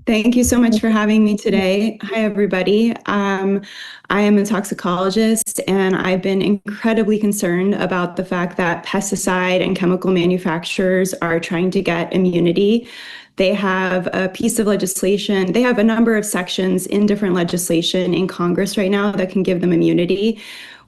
Thank you so much for having me today. Hi, everybody. I am a toxicologist, and I've been incredibly concerned about the fact that pesticide and chemical manufacturers are trying to get immunity. They have a piece of legislation. They have a number of sections in different legislation in Congress right now that can give them immunity.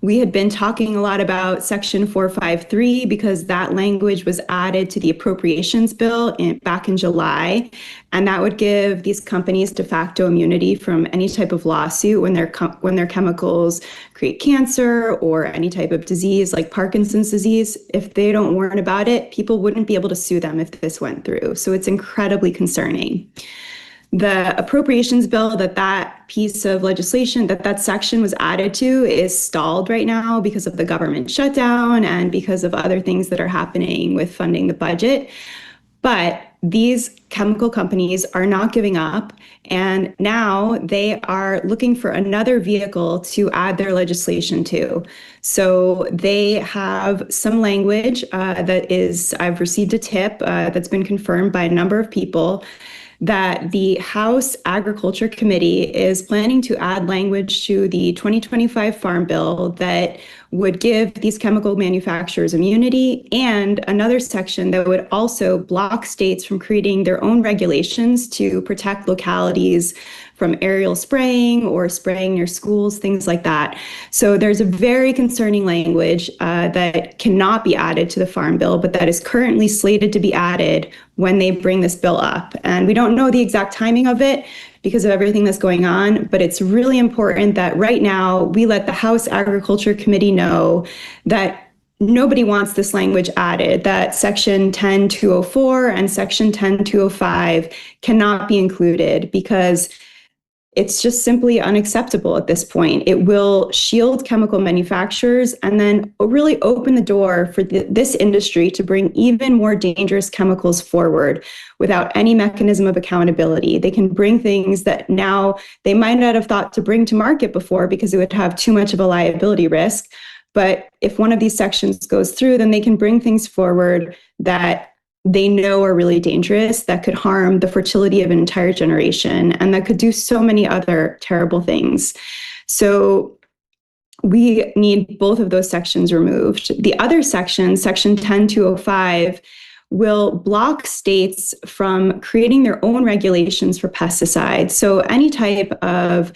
We had been talking a lot about Section 453 because that language was added to the appropriations bill back in July, and that would give these companies de facto immunity from any type of lawsuit when their chemicals create cancer or any type of disease like Parkinson's disease. If they don't warn about it, people wouldn't be able to sue them if this went through. So it's incredibly concerning. The appropriations bill that piece of legislation, that section was added to is stalled right now because of the government shutdown and because of other things that are happening with funding the budget. But these chemical companies are not giving up, and now they are looking for another vehicle to add their legislation to. So they have some language I've received a tip that's been confirmed by a number of people that the House Agriculture Committee is planning to add language to the 2025 Farm Bill that would give these chemical manufacturers immunity, and another section that would also block states from creating their own regulations to protect localities from aerial spraying or spraying near schools, things like that. So there's a very concerning language that cannot be added to the Farm Bill, but that is currently slated to be added when they bring this bill up. And we don't know the exact timing of it because of everything that's going on, but it's really important that right now we let the House Agriculture Committee know that nobody wants this language added, that Section 10204 and Section 10205 cannot be included because it's just simply unacceptable at this point. It will shield chemical manufacturers and then really open the door for this industry to bring even more dangerous chemicals forward without any mechanism of accountability. They can bring things that now they might not have thought to bring to market before because it would have too much of a liability risk. But if one of these sections goes through, then they can bring things forward that they know are really dangerous, that could harm the fertility of an entire generation, and that could do so many other terrible things. So we need both of those sections removed. The other section, Section 10205, will block states from creating their own regulations for pesticides. So any type of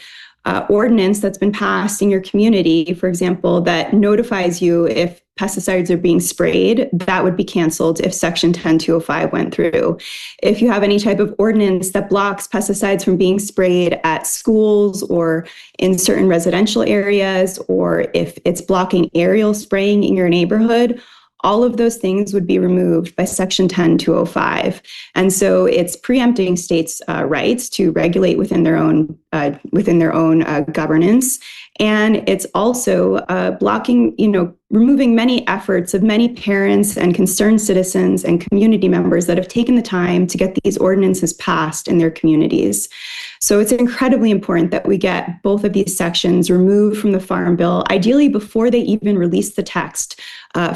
ordinance that's been passed in your community, for example, that notifies you if pesticides are being sprayed, that would be canceled if Section 10205 went through. If you have any type of ordinance that blocks pesticides from being sprayed at schools or in certain residential areas, or if it's blocking aerial spraying in your neighborhood, all of those things would be removed by Section 10205. And so it's preempting states' rights to regulate within their own governance. And it's also blocking, removing many efforts of many parents and concerned citizens and community members that have taken the time to get these ordinances passed in their communities. So it's incredibly important that we get both of these sections removed from the Farm Bill, ideally before they even release the text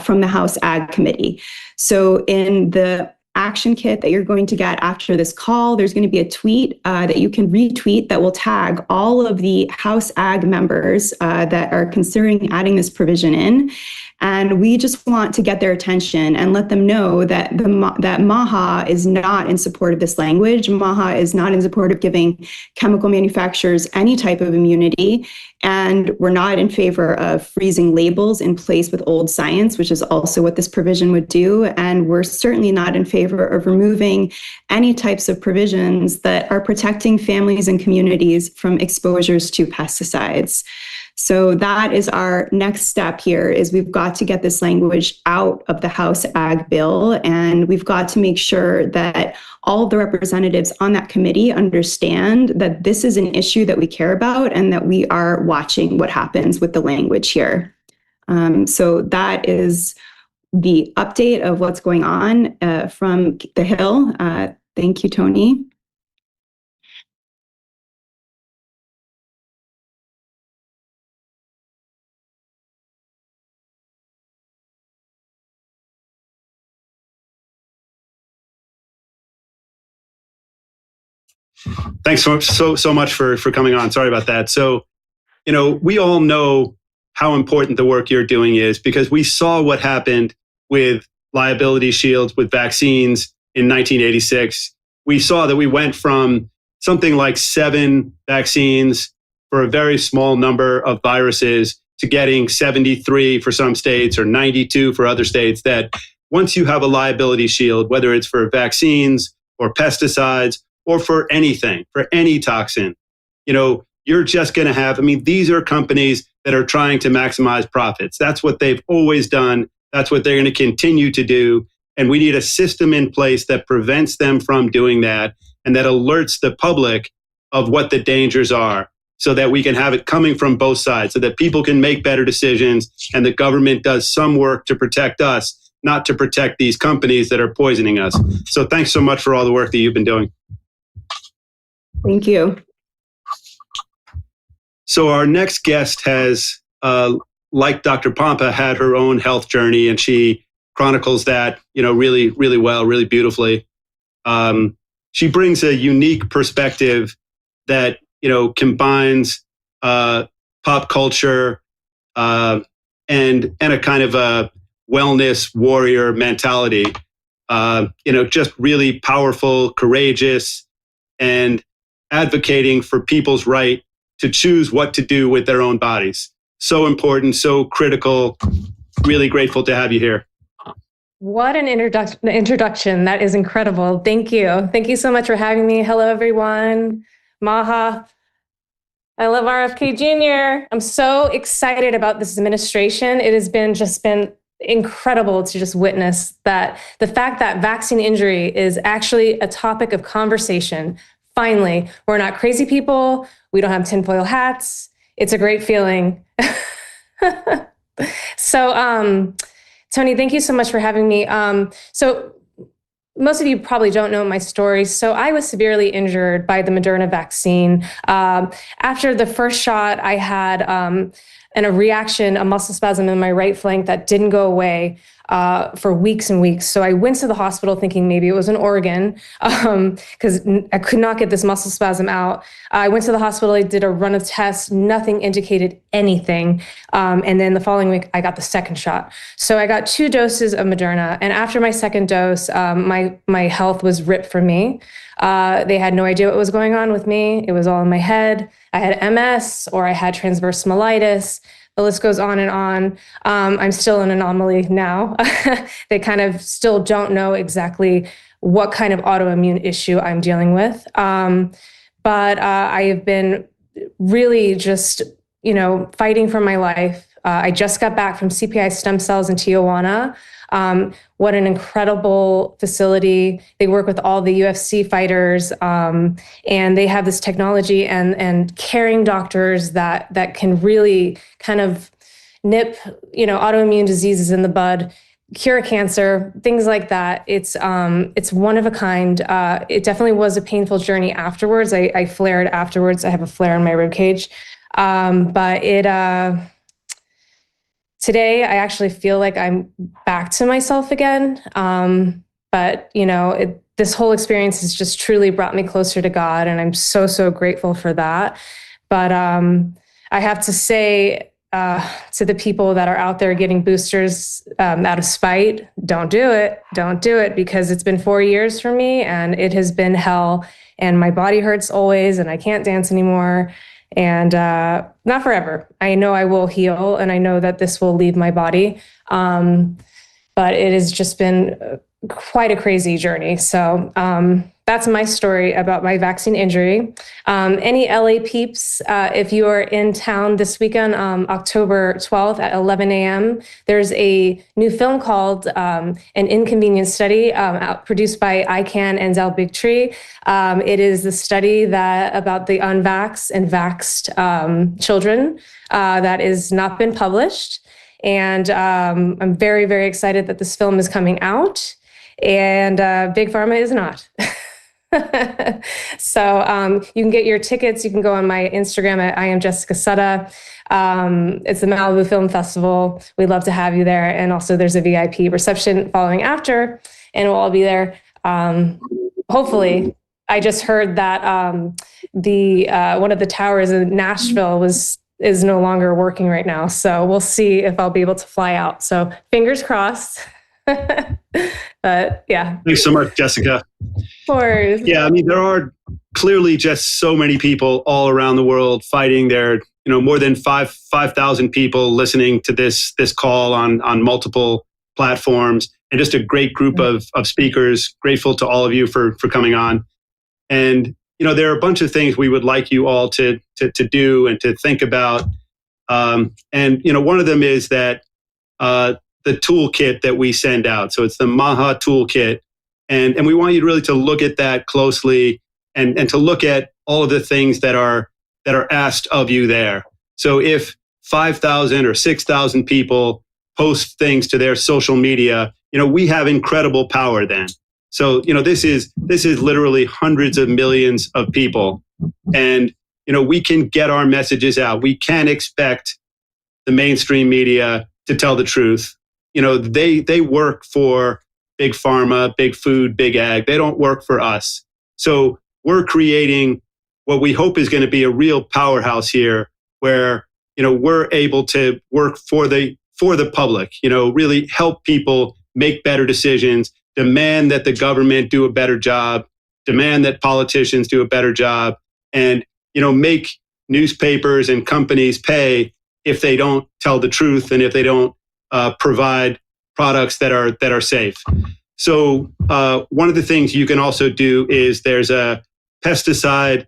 from the House Ag Committee. So in the action kit that you're going to get after this call, there's going to be a tweet that you can retweet that will tag all of the House Ag members that are considering adding this provision in. And we just want to get their attention and let them know that that MAHA is not in support of this language. MAHA is not in support of giving chemical manufacturers any type of immunity. And we're not in favor of freezing labels in place with old science, which is also what this provision would do. And we're certainly not in favor of removing any types of provisions that are protecting families and communities from exposures to pesticides. So that is our next step here, is we've got to get this language out of the House Ag Bill, and we've got to make sure that all of the representatives on that committee understand that this is an issue that we care about and that we are watching what happens with the language here. So that is the update of what's going on from the Hill. Thank you, Tony. Thanks so much for coming on. Sorry about that. So, we all know how important the work you're doing is, because we saw what happened with liability shields with vaccines in 1986. We saw that we went from something like 7 vaccines for a very small number of viruses to getting 73 for some states or 92 for other states. That once you have a liability shield, whether it's for vaccines or pesticides or for anything, for any toxin, you're just going to have, these are companies that are trying to maximize profits. That's what they've always done. That's what they're going to continue to do. And we need a system in place that prevents them from doing that and that alerts the public of what the dangers are, so that we can have it coming from both sides, so that people can make better decisions and the government does some work to protect us, not to protect these companies that are poisoning us. So thanks so much for all the work that you've been doing. Thank you. So our next guest has, like Dr. Pompa, had her own health journey, and she chronicles that, really, really well, really beautifully. She brings a unique perspective that, combines pop culture and a kind of a wellness warrior mentality. Just really powerful, courageous, and advocating for people's right to choose what to do with their own bodies. So important, so critical. Really grateful to have you here. What an introduction. That is incredible. Thank you. Thank you so much for having me. Hello, everyone. Maha. I love RFK Jr. I'm so excited about this administration. It has been incredible to just witness that the fact that vaccine injury is actually a topic of conversation. Finally, we're not crazy people. We don't have tinfoil hats. It's a great feeling. So, Tony, thank you so much for having me. So most of you probably don't know my story. So I was severely injured by the Moderna vaccine. After the first shot, I had a reaction, a muscle spasm in my right flank that didn't go away. for weeks and weeks. So I went to the hospital thinking maybe it was an organ because I could not get this muscle spasm out. I went to the hospital, I did a run of tests, nothing indicated anything. And then the following week, I got the second shot. So I got 2 doses of Moderna. And after my second dose, my health was ripped from me. They had no idea what was going on with me. It was all in my head. I had MS or I had transverse myelitis. The list goes on and on. I'm still an anomaly now. They kind of still don't know exactly what kind of autoimmune issue I'm dealing with. But I have been really just, fighting for my life. I just got back from CPI Stem Cells in Tijuana. What an incredible facility. They work with all the UFC fighters, and they have this technology and caring doctors that can really kind of nip, autoimmune diseases in the bud, cure cancer, things like that. It's one of a kind. It definitely was a painful journey afterwards. I flared afterwards. I have a flare in my rib cage. But today, I actually feel like I'm back to myself again. But, this whole experience has just truly brought me closer to God. And I'm so, so grateful for that. But I have to say to the people that are out there getting boosters out of spite, don't do it. Don't do it, because it's been 4 years for me and it has been hell. And my body hurts always and I can't dance anymore. And not forever. I know I will heal, and I know that this will leave my body. But it has just been quite a crazy journey. So that's my story about my vaccine injury. Any LA peeps, if you are in town this weekend, October 12th at 11 a.m., there's a new film called An Inconvenient Study, produced by ICANN and Zell Bigtree. It is the study about the unvaxxed and vaxxed children that has not been published. And I'm very, very excited that this film is coming out, and Big Pharma is not. So you can get your tickets. You can go on my Instagram at I am Jessica Sutta. It's the Malibu Film Festival. We'd love to have you there. And also there's a VIP reception following after, and we'll all be there. Hopefully. I just heard that the one of the towers in Nashville is no longer working right now. So we'll see if I'll be able to fly out. So fingers crossed. But yeah. Thanks so much, Jessica. Of course. Yeah, I mean, there are clearly just so many people all around the world fighting. There, more than 5,000 people listening to this call on multiple platforms, and just a great group of speakers. Grateful to all of you for coming on. And there are a bunch of things we would like you all to do and to think about. And one of them is that the toolkit that we send out. So it's the MAHA toolkit. And we want you really to look at that closely and to look at all of the things that are asked of you there. So if 5,000 or 6,000 people post things to their social media, we have incredible power then. So, this is literally hundreds of millions of people. And, we can get our messages out. We can't expect the mainstream media to tell the truth. They work for big pharma, big food, big ag. They don't work for us. So we're creating what we hope is going to be a real powerhouse here, where, we're able to work for the public, really help people make better decisions, demand that the government do a better job, demand that politicians do a better job, and, make newspapers and companies pay if they don't tell the truth and if they don't provide products that are safe. So one of the things you can also do is there's a pesticide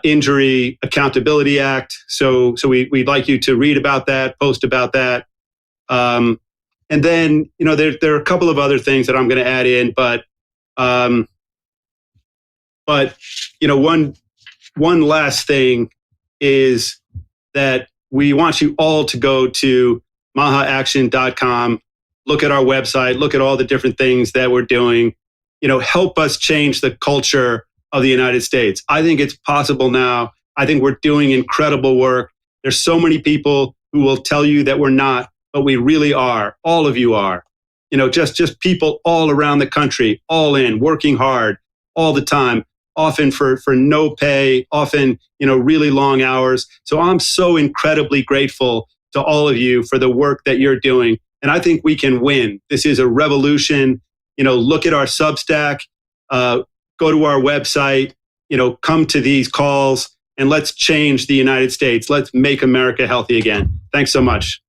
Injury Accountability Act. So we'd like you to read about that, post about that. And then, there are a couple of other things that I'm going to add in, but one last thing is that we want you all to go to mahaaction.com, look at our website, look at all the different things that we're doing, help us change the culture of the United States. I think it's possible now. I think we're doing incredible work. There's so many people who will tell you that we're not, but we really are. All of you are. just people all around the country, all in, working hard all the time, often for no pay, often, really long hours. So I'm so incredibly grateful to all of you for the work that you're doing. And I think we can win. This is a revolution. Look at our Substack, go to our website, come to these calls, and let's change the United States. Let's make America healthy again. Thanks so much.